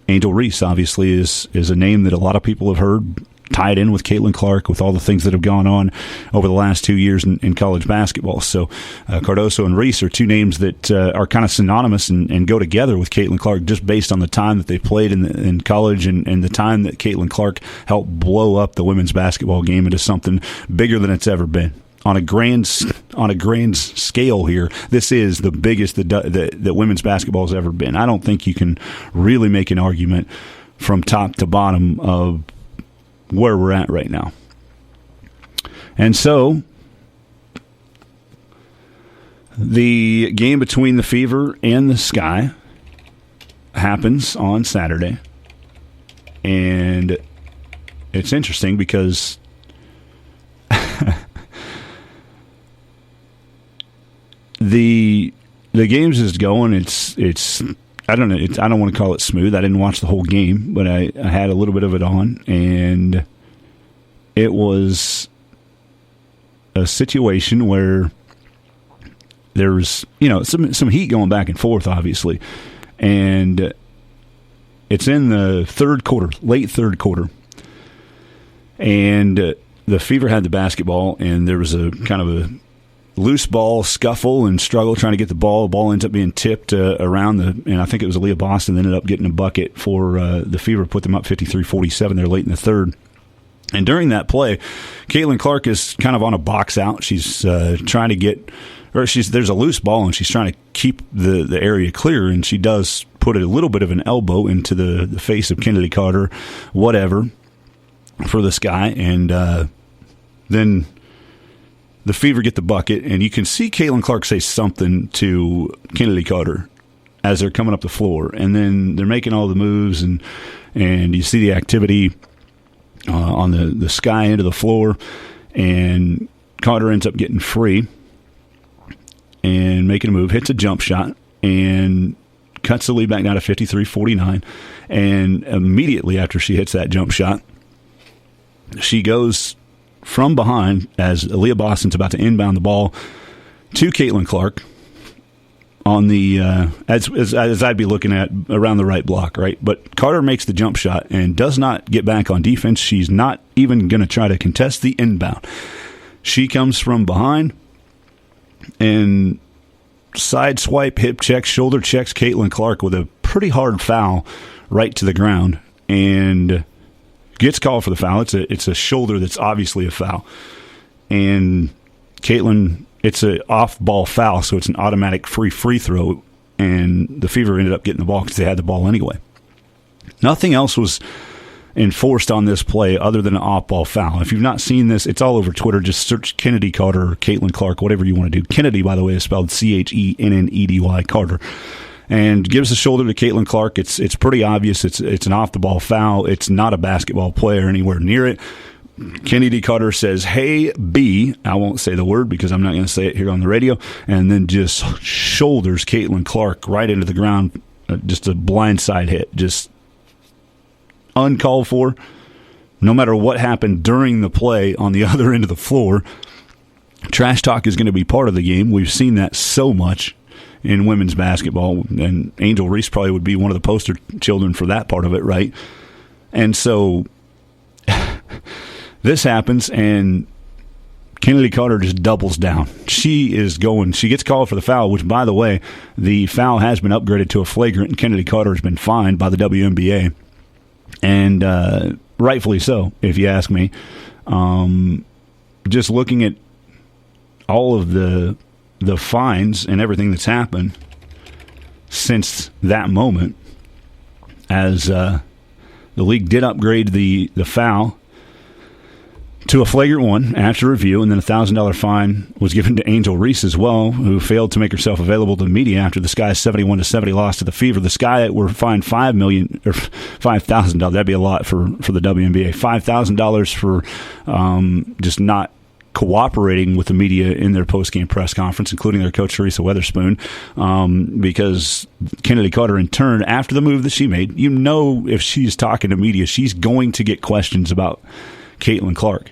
Angel Reese, obviously, is a name that a lot of people have heard, tied in with Caitlin Clark with all the things that have gone on over the last 2 years in college basketball. So Cardoso and Reese are 2 names that are kind of synonymous and go together with Caitlin Clark just based on the time that they played in college and the time that Caitlin Clark helped blow up the women's basketball game into something bigger than it's ever been. On a grand scale here, this is the biggest that women's basketball has ever been. I don't think you can really make an argument from top to bottom of where we're at right now. And so the game between the Fever and the Sky happens on Saturday. And it's interesting because the games is going. It's I don't know. I don't want to call it smooth. I didn't watch the whole game, but I had a little bit of it on, and it was a situation where there was, some heat going back and forth, obviously, and it's in the third quarter, late third quarter, and the Fever had the basketball, and there was a kind of a loose ball scuffle and struggle trying to get the ball. The ball ends up being tipped around and I think it was Aaliyah Boston that ended up getting a bucket for the Fever, put them up 53-47 there late in the third. And during that play, Caitlin Clark is kind of on a box out. She's trying to get, there's a loose ball and she's trying to keep the area clear, and she does put a little bit of an elbow into the face of Kennedy Carter, whatever, for the Sky, and then the Fever get the bucket, and you can see Caitlin Clark say something to Kennedy Carter as they're coming up the floor, and then they're making all the moves, and you see the activity on the Sky end of the floor, and Carter ends up getting free and making a move, hits a jump shot, and cuts the lead back down to 53-49, and immediately after she hits that jump shot, she goes from behind as Aaliyah Boston's about to inbound the ball to Caitlin Clark on the as I'd be looking at around the right block, right? But Carter makes the jump shot and does not get back on defense. She's not even going to try to contest the inbound. She comes from behind and side swipe, hip checks, shoulder checks Caitlin Clark with a pretty hard foul right to the ground and gets called for the foul. It's a shoulder that's obviously a foul. And Caitlin, it's an off-ball foul, so it's an automatic free throw, and the Fever ended up getting the ball because they had the ball anyway. Nothing else was enforced on this play other than an off-ball foul. If you've not seen this, it's all over Twitter. Just search Kennedy Carter or Caitlin Clark, whatever you want to do. Kennedy, by the way, is spelled Chennedy, Carter. And gives the shoulder to Caitlin Clark. It's pretty obvious. It's an off-the-ball foul. It's not a basketball player anywhere near it. Kennedy Carter says, "Hey, B," I won't say the word because I'm not going to say it here on the radio, and then just shoulders Caitlin Clark right into the ground. Just a blindside hit. Just uncalled for. No matter what happened during the play on the other end of the floor, trash talk is going to be part of the game. We've seen that so much in women's basketball, and Angel Reese probably would be one of the poster children for that part of it, right? And so this happens, and Kennedy Carter just doubles down. She gets called for the foul, which, by the way, the foul has been upgraded to a flagrant, and Kennedy Carter has been fined by the WNBA. And rightfully so, if you ask me. Just looking at all of the fines and everything that's happened since that moment, as the league did upgrade the foul to a flagrant one after review, and then a $1,000 fine was given to Angel Reese as well, who failed to make herself available to the media after the Sky's 71-70 loss to the Fever. The Sky were fined $5,000. That'd be a lot for the WNBA. $5,000 for just not cooperating with the media in their post-game press conference, including their coach, Teresa Weatherspoon, because Kennedy Carter, in turn, after the move that she made, if she's talking to media, she's going to get questions about Caitlin Clark.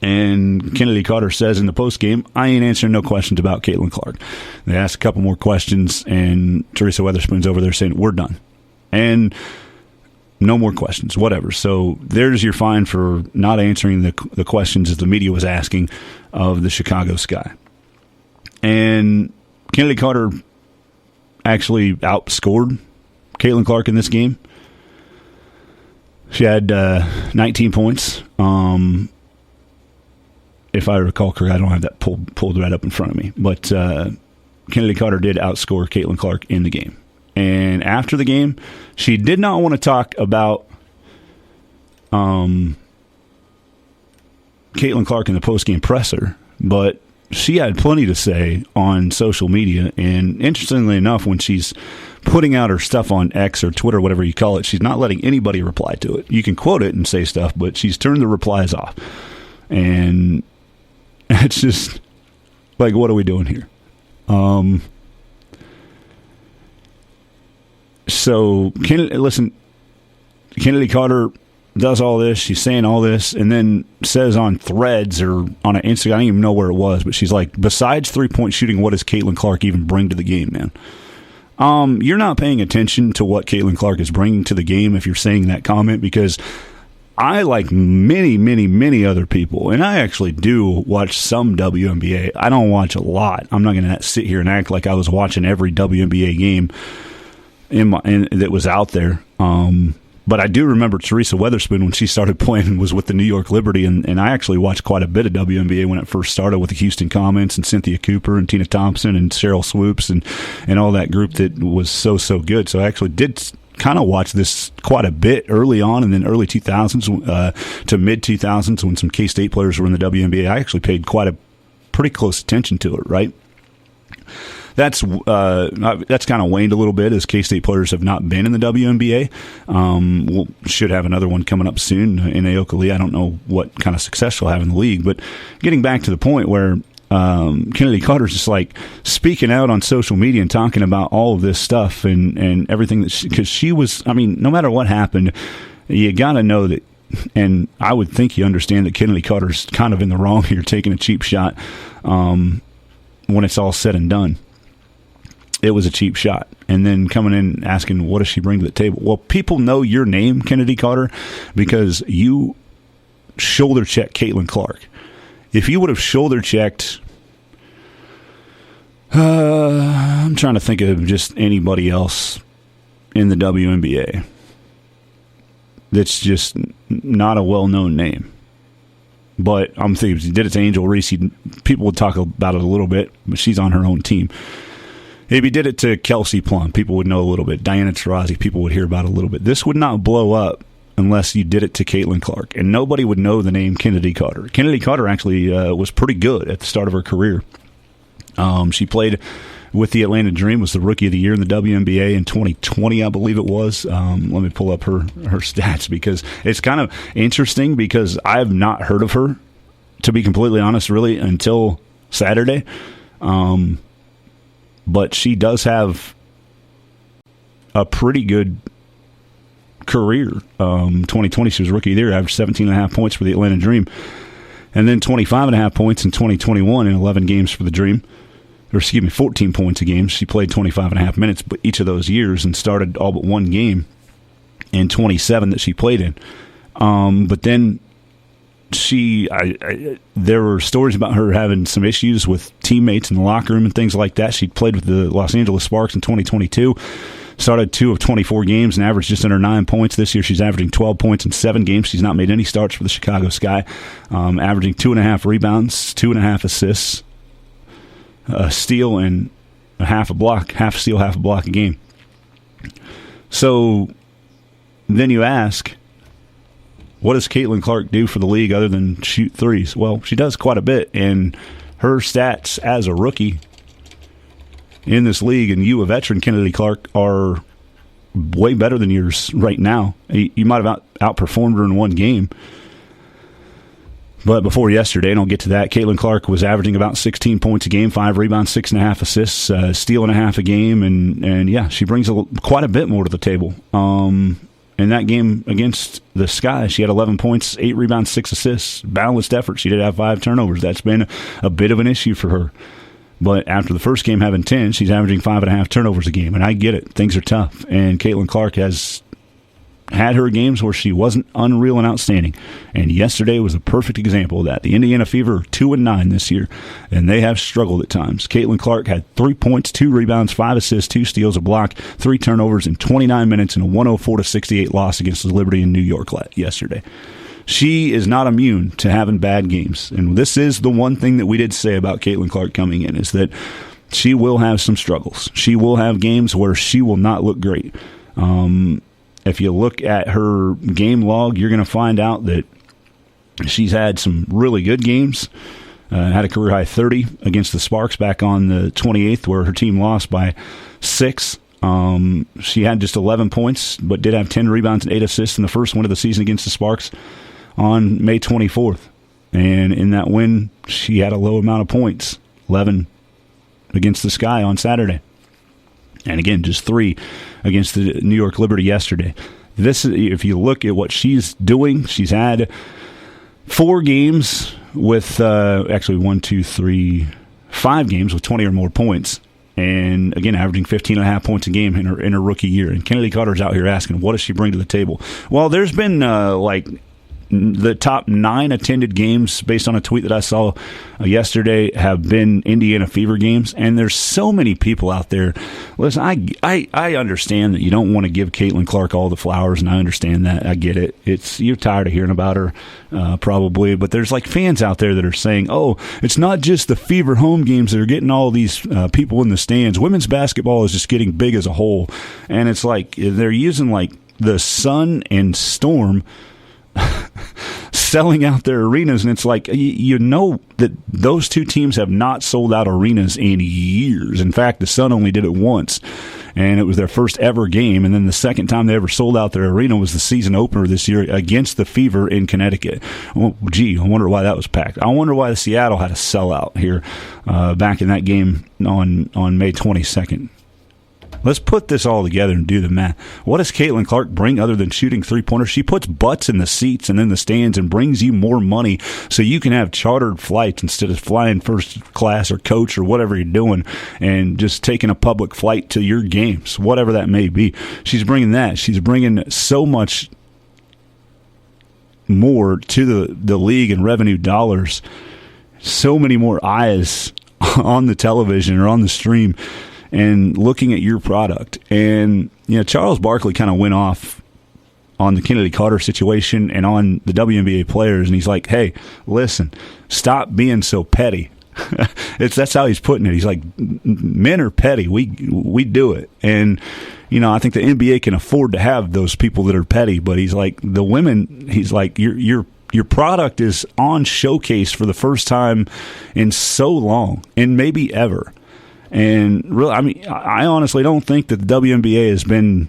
And Kennedy Carter says in the postgame, "I ain't answering no questions about Caitlin Clark." They asked a couple more questions, and Teresa Weatherspoon's over there saying, "We're done." And no more questions, whatever. So there's your fine for not answering the questions that the media was asking of the Chicago Sky. And Kennedy Carter actually outscored Caitlin Clark in this game. She had 19 points. If I recall correctly, I don't have that pulled right up in front of me. But Kennedy Carter did outscore Caitlin Clark in the game. And after the game, she did not want to talk about Caitlin Clark in the postgame presser, but she had plenty to say on social media. And interestingly enough, when she's putting out her stuff on X or Twitter, whatever you call it, she's not letting anybody reply to it. You can quote it and say stuff, but she's turned the replies off. And it's just like, what are we doing here? So, Kennedy Carter does all this. She's saying all this, and then says on Threads or on an Instagram, I don't even know where it was, but she's like, besides three-point shooting, what does Caitlin Clark even bring to the game, man? You're not paying attention to what Caitlin Clark is bringing to the game if you're saying that comment, because I, like many, many, many other people, and I actually do watch some WNBA. I don't watch a lot. I'm not going to sit here and act like I was watching every WNBA game that was out there. But I do remember Teresa Weatherspoon when she started playing was with the New York Liberty, and I actually watched quite a bit of WNBA when it first started with the Houston Comets and Cynthia Cooper and Tina Thompson and Cheryl Swoops and all that group that was so good. So I actually did kind of watch this quite a bit early on, and then early 2000s to mid 2000s when some K-State players were in the WNBA. I actually paid pretty close attention to it, right? That's kind of waned a little bit as K-State players have not been in the WNBA. We should have another one coming up soon in Aoka Lee. I don't know what kind of success she'll have in the league, but getting back to the point where Kennedy Carter's just like speaking out on social media and talking about all of this stuff and everything because she was, I mean, no matter what happened, you got to know that, and I would think you understand that Kennedy Carter's kind of in the wrong here, taking a cheap shot when it's all said and done. it was a cheap shot. And then coming in asking, what does she bring to the table? Well, people know your name, Kennedy Carter, because you shoulder check Caitlin Clark. If you would have shoulder checked, I'm trying to think of just anybody else in the WNBA that's just not a well-known name. But I'm thinking, if you did it to Angel Reese, people would talk about it a little bit, but she's on her own team. If you did it to Kelsey Plum, people would know a little bit. Diana Taurasi, people would hear about it a little bit. This would not blow up unless you did it to Caitlin Clark, and nobody would know the name Kennedy Carter. Kennedy Carter actually was pretty good at the start of her career. She played with the Atlanta Dream, was the Rookie of the Year in the WNBA in 2020, I believe it was. Let me pull up her stats, because it's kind of interesting, because I have not heard of her, to be completely honest, really, until Saturday. But she does have a pretty good career. 2020, she was Rookie of the Year, averaged 17.5 points for the Atlanta Dream, and then 25.5 points in 2021 in 11 games for the Dream. 14 points a game. She played 25.5 minutes but each of those years and started all but one game in 27 that she played in. But then there were stories about her having some issues with teammates in the locker room and things like that. She played with the Los Angeles Sparks in 2022. Started 2 of 24 games and averaged just under 9 points. This year she's averaging 12 points in 7 games. She's not made any starts for the Chicago Sky. Averaging 2.5 rebounds, 2.5 assists, a steal, and half steal, half a block a game. So then you ask, what does Caitlin Clark do for the league other than shoot threes? Well, she does quite a bit, and her stats as a rookie in this league, and you, a veteran, Kennedy Clark, are way better than yours right now. You might have outperformed her in one game. But before yesterday, and I'll get to that, Caitlin Clark was averaging about 16 points a game, 5 rebounds, 6.5 assists, steal and a half a game, and yeah, she brings quite a bit more to the table. In that game against the Sky, she had 11 points, 8 rebounds, 6 assists, balanced effort. She did have 5 turnovers. That's been a bit of an issue for her. But after the first game having 10, she's averaging 5.5 turnovers a game, and I get it. Things are tough, and Caitlin Clark has had her games where she wasn't unreal and outstanding, and yesterday was a perfect example of that. The Indiana Fever are 2-9 this year, and they have struggled at times. Caitlin Clark had 3 points, 2 rebounds, 5 assists, 2 steals, a block, 3 turnovers in 29 minutes in a 104-68 loss against the Liberty in New York yesterday. She is not immune to having bad games, and this is the one thing that we did say about Caitlin Clark coming in, is that she will have some struggles. She will have games where she will not look great. If you look at her game log, you're going to find out that she's had some really good games. Had a career-high 30 against the Sparks back on the 28th, where her team lost by 6. She had just 11 points, but did have 10 rebounds and 8 assists in the first win of the season against the Sparks on May 24th. And in that win, she had a low amount of points, 11 against the Sky on Saturday. And again, just 3 against the New York Liberty yesterday. This, if you look at what she's doing, she's had 4 games with, 5 games with 20 or more points. And again, averaging 15.5 points a game in her rookie year. And Kennedy Carter's out here asking, what does she bring to the table? Well, there's been the top 9 attended games, based on a tweet that I saw yesterday, have been Indiana Fever games. And there's so many people out there. Listen, I understand that you don't want to give Caitlin Clark all the flowers, and I understand that. I get it. You're tired of hearing about her, probably. But there's fans out there that are saying, oh, it's not just the Fever home games that are getting all these people in the stands. Women's basketball is just getting big as a whole. And it's they're using the Sun and Storm selling out their arenas, and it's you know that those two teams have not sold out arenas in years. In fact, the Sun only did it once, and it was their first ever game, and then the second time they ever sold out their arena was the season opener this year against the Fever in Connecticut. Well, gee, I wonder why that was packed. I wonder why the Seattle had a sellout here back in that game on May 22nd. Let's put this all together and do the math. What does Caitlin Clark bring other than shooting three-pointers? She puts butts in the seats and in the stands and brings you more money so you can have chartered flights instead of flying first class or coach or whatever you're doing and just taking a public flight to your games, whatever that may be. She's bringing that. She's bringing so much more to the league in revenue dollars, so many more eyes on the television or on the stream and looking at your product. And, Charles Barkley kind of went off on the Kennedy Carter situation and on the WNBA players, and he's like, hey, listen, stop being so petty. That's how he's putting it. He's like, men are petty. We do it. And, I think the NBA can afford to have those people that are petty, but he's like, the women, he's like, your product is on showcase for the first time in so long, and maybe ever. And really, I honestly don't think that the WNBA has been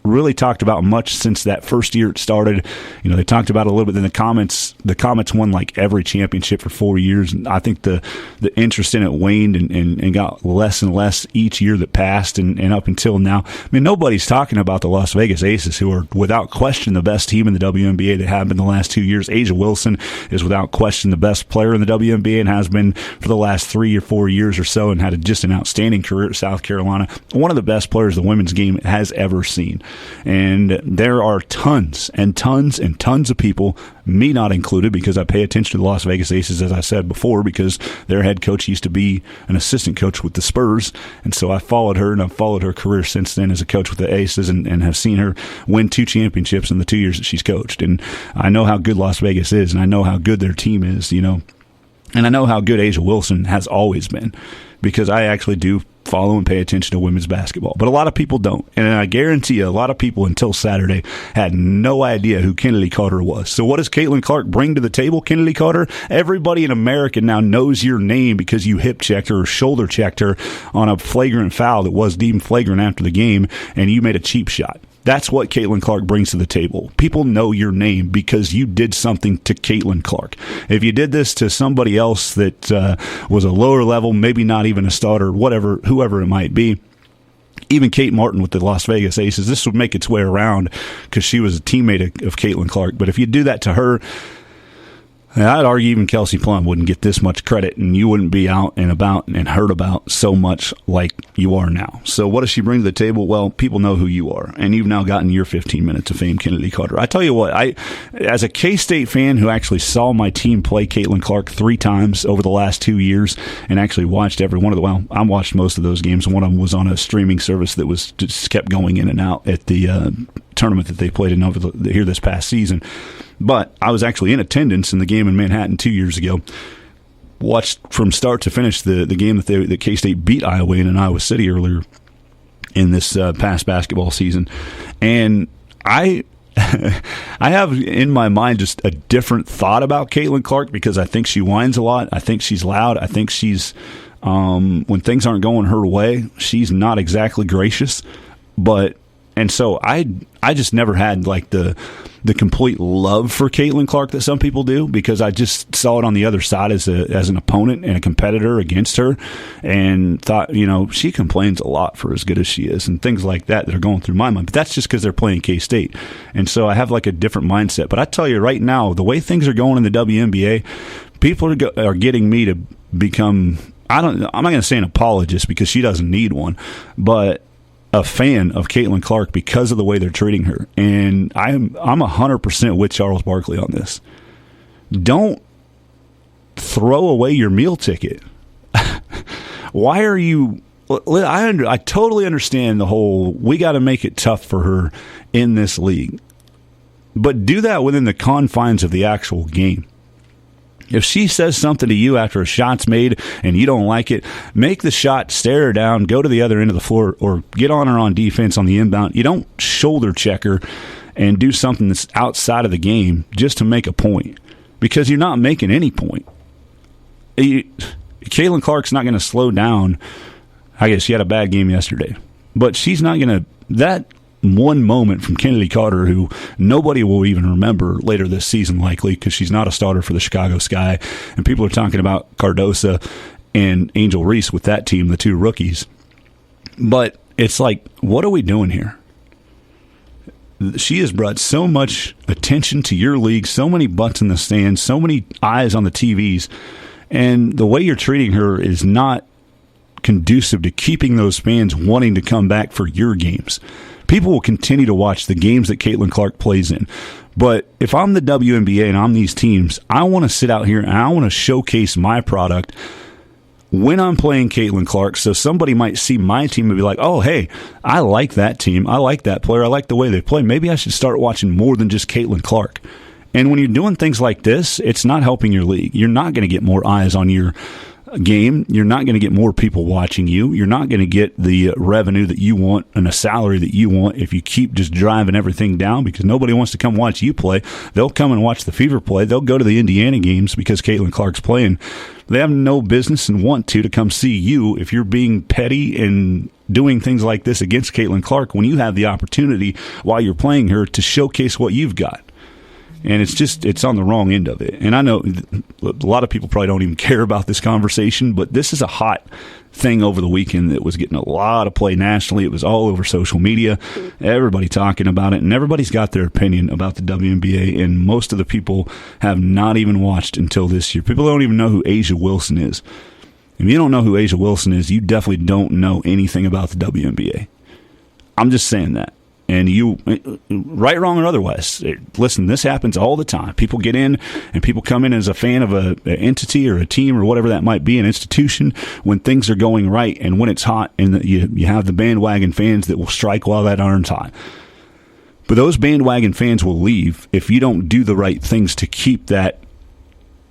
really talked about much since that first year it started. They talked about it a little bit in the Comets. The Comets won like every championship for 4 years, and I think the interest in it waned and got less and less each year that passed, and up until now. Nobody's talking about the Las Vegas Aces, who are without question the best team in the WNBA that have been the last 2 years. A'ja Wilson is without question the best player in the WNBA and has been for the last 3 or 4 years or so, and had just an outstanding career at South Carolina. One of the best players the women's game has ever seen. And there are tons and tons and tons of people, me not included, because I pay attention to the Las Vegas Aces, as I said before, because their head coach used to be an assistant coach with the Spurs. And so I followed her, and I've followed her career since then as a coach with the Aces, and have seen her win 2 championships in the 2 years that she's coached. And I know how good Las Vegas is, and I know how good their team is, and I know how good A'ja Wilson has always been, because I actually do follow and pay attention to women's basketball. But a lot of people don't. And I guarantee you, a lot of people until Saturday had no idea who Kennedy Carter was. So what does Caitlin Clark bring to the table, Kennedy Carter? Everybody in America now knows your name because you hip checked her or shoulder checked her on a flagrant foul that was deemed flagrant after the game, and you made a cheap shot. That's what Caitlin Clark brings to the table. People know your name because you did something to Caitlin Clark. If you did this to somebody else that was a lower level, maybe not even a starter, whoever it might be, even Kate Martin with the Las Vegas Aces, this would make its way around because she was a teammate of Caitlin Clark. But if you do that to her, I'd argue even Kelsey Plum wouldn't get this much credit, and you wouldn't be out and about and heard about so much like you are now. So what does she bring to the table? Well, people know who you are, and you've now gotten your 15 minutes of fame, Kennedy Carter. I tell you what, as a K-State fan who actually saw my team play Caitlin Clark 3 times over the last 2 years and actually watched every one of I watched most of those games. One of them was on a streaming service that was just kept going in and out at the tournament that they played in here this past season. But I was actually in attendance in the game in Manhattan 2 years ago. Watched from start to finish the game that K-State beat Iowa in Iowa City earlier in this past basketball season. And I have in my mind just a different thought about Caitlin Clark because I think she whines a lot. I think she's loud. I think she's, when things aren't going her way, she's not exactly gracious. And so I just never had like the complete love for Caitlin Clark that some people do, because I just saw it on the other side as an opponent and a competitor against her, and thought, she complains a lot for as good as she is and things like that are going through my mind. But that's just because they're playing K-State. And so I have like a different mindset. But I tell you right now, the way things are going in the WNBA, people are getting me to become, I'm not going to say an apologist because she doesn't need one, but a fan of Caitlin Clark because of the way they're treating her. And I'm 100% with Charles Barkley on this. Don't throw away your meal ticket. Why are you... I totally understand the whole, we got to make it tough for her in this league. But do that within the confines of the actual game. If she says something to you after a shot's made and you don't like it, make the shot, stare her down, go to the other end of the floor, or get on her on defense on the inbound. You don't shoulder check her and do something that's outside of the game just to make a point, because you're not making any point. Caitlin Clark's not going to slow down. I guess she had a bad game yesterday, but she's not going to... That one moment from Kennedy Carter, who nobody will even remember later this season likely because she's not a starter for the Chicago Sky, and people are talking about Cardosa and Angel Reese with that team, the 2 rookies. But it's like, what are we doing here? She has brought so much attention to your league, so many butts in the stands, so many eyes on the TVs, and the way you're treating her is not conducive to keeping those fans wanting to come back for your games. People will continue to watch the games that Caitlin Clark plays in. But if I'm the WNBA and I'm these teams, I want to sit out here and I want to showcase my product when I'm playing Caitlin Clark, so somebody might see my team and be like, oh, hey, I like that team. I like that player. I like the way they play. Maybe I should start watching more than just Caitlin Clark. And when you're doing things like this, it's not helping your league. You're not going to get more eyes on your game. You're not going to get more people watching you. You're not going to get the revenue that you want and a salary that you want if you keep just driving everything down, because nobody wants to come watch you play. They'll come and watch the Fever play. They'll go to the Indiana games because Caitlin Clark's playing. They have no business and want to come see you if you're being petty and doing things like this against Caitlin Clark when you have the opportunity while you're playing her to showcase what you've got. And it's on the wrong end of it. And I know a lot of people probably don't even care about this conversation, but this is a hot thing over the weekend that was getting a lot of play nationally. It was all over social media, everybody talking about it, and everybody's got their opinion about the WNBA, and most of the people have not even watched until this year. People don't even know who A'ja Wilson is. If you don't know who A'ja Wilson is, you definitely don't know anything about the WNBA. I'm just saying that. And you, right, wrong, or otherwise, listen, this happens all the time. People get in and people come in as a fan of an entity or a team or whatever that might be, an institution, when things are going right and when it's hot, and you have the bandwagon fans that will strike while that iron's hot. But those bandwagon fans will leave if you don't do the right things to keep that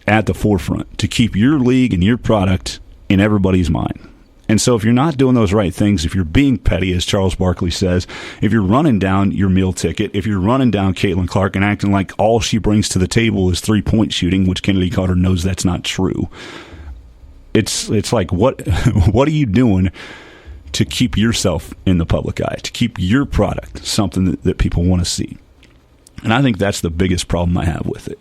at the forefront, to keep your league and your product in everybody's mind. And so if you're not doing those right things, if you're being petty, as Charles Barkley says, if you're running down your meal ticket, if you're running down Caitlin Clark and acting like all she brings to the table is three-point shooting, which Kennedy Carter knows that's not true, it's like, what are you doing to keep yourself in the public eye, to keep your product something that people want to see? And I think that's the biggest problem I have with it.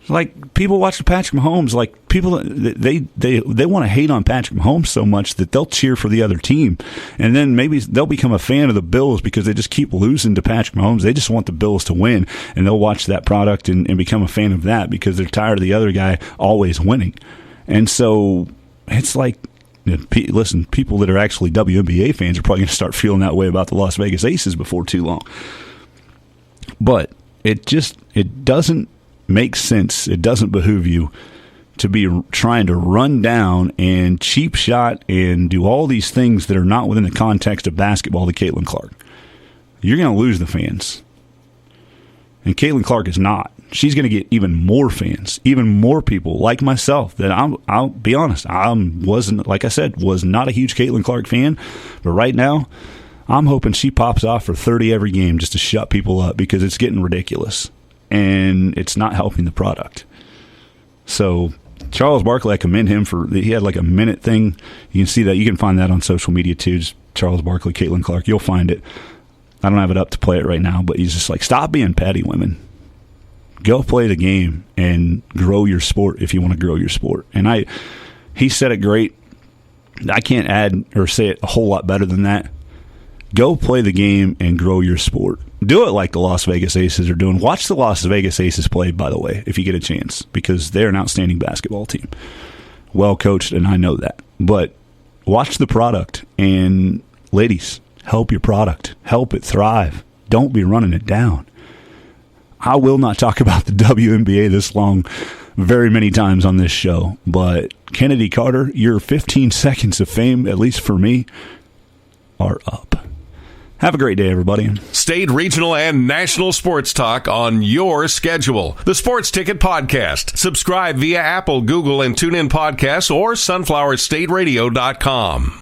Like, people watch Patrick Mahomes, like, people, they want to hate on Patrick Mahomes so much that they'll cheer for the other team. And then maybe they'll become a fan of the Bills because they just keep losing to Patrick Mahomes. They just want the Bills to win, and they'll watch that product and become a fan of that because they're tired of the other guy always winning. And so it's like, listen, people that are actually WNBA fans are probably going to start feeling that way about the Las Vegas Aces before too long. But it doesn't make sense. It doesn't behoove you to be trying to run down and cheap shot and do all these things that are not within the context of basketball to Caitlin Clark. You're going to lose the fans. And Caitlin Clark is not. She's going to get even more fans, even more people like myself that I'll be honest, wasn't, like I said, was not a huge Caitlin Clark fan. But right now, I'm hoping she pops off for 30 every game just to shut people up because it's getting ridiculous. And it's not helping the product. So Charles Barkley, I commend him he had like a minute thing. You can see that. You can find that on social media too. Just Charles Barkley, Caitlin Clark. You'll find it. I don't have it up to play it right now, but he's just like, stop being petty, women. Go play the game and grow your sport if you want to grow your sport. And he said it great. I can't add or say it a whole lot better than that. Go play the game and grow your sport. Do it like the Las Vegas Aces are doing. Watch the Las Vegas Aces play, by the way, if you get a chance, because they're an outstanding basketball team. Well coached, and I know that. But watch the product, and ladies, help your product. Help it thrive. Don't be running it down. I will not talk about the WNBA this long very many times on this show, but Kennedy Carter, your 15 seconds of fame, at least for me, are up. Have a great day, everybody. State, regional, and national sports talk on your schedule. The Sports Ticket Podcast. Subscribe via Apple, Google, and TuneIn Podcasts or sunflowerstateradio.com.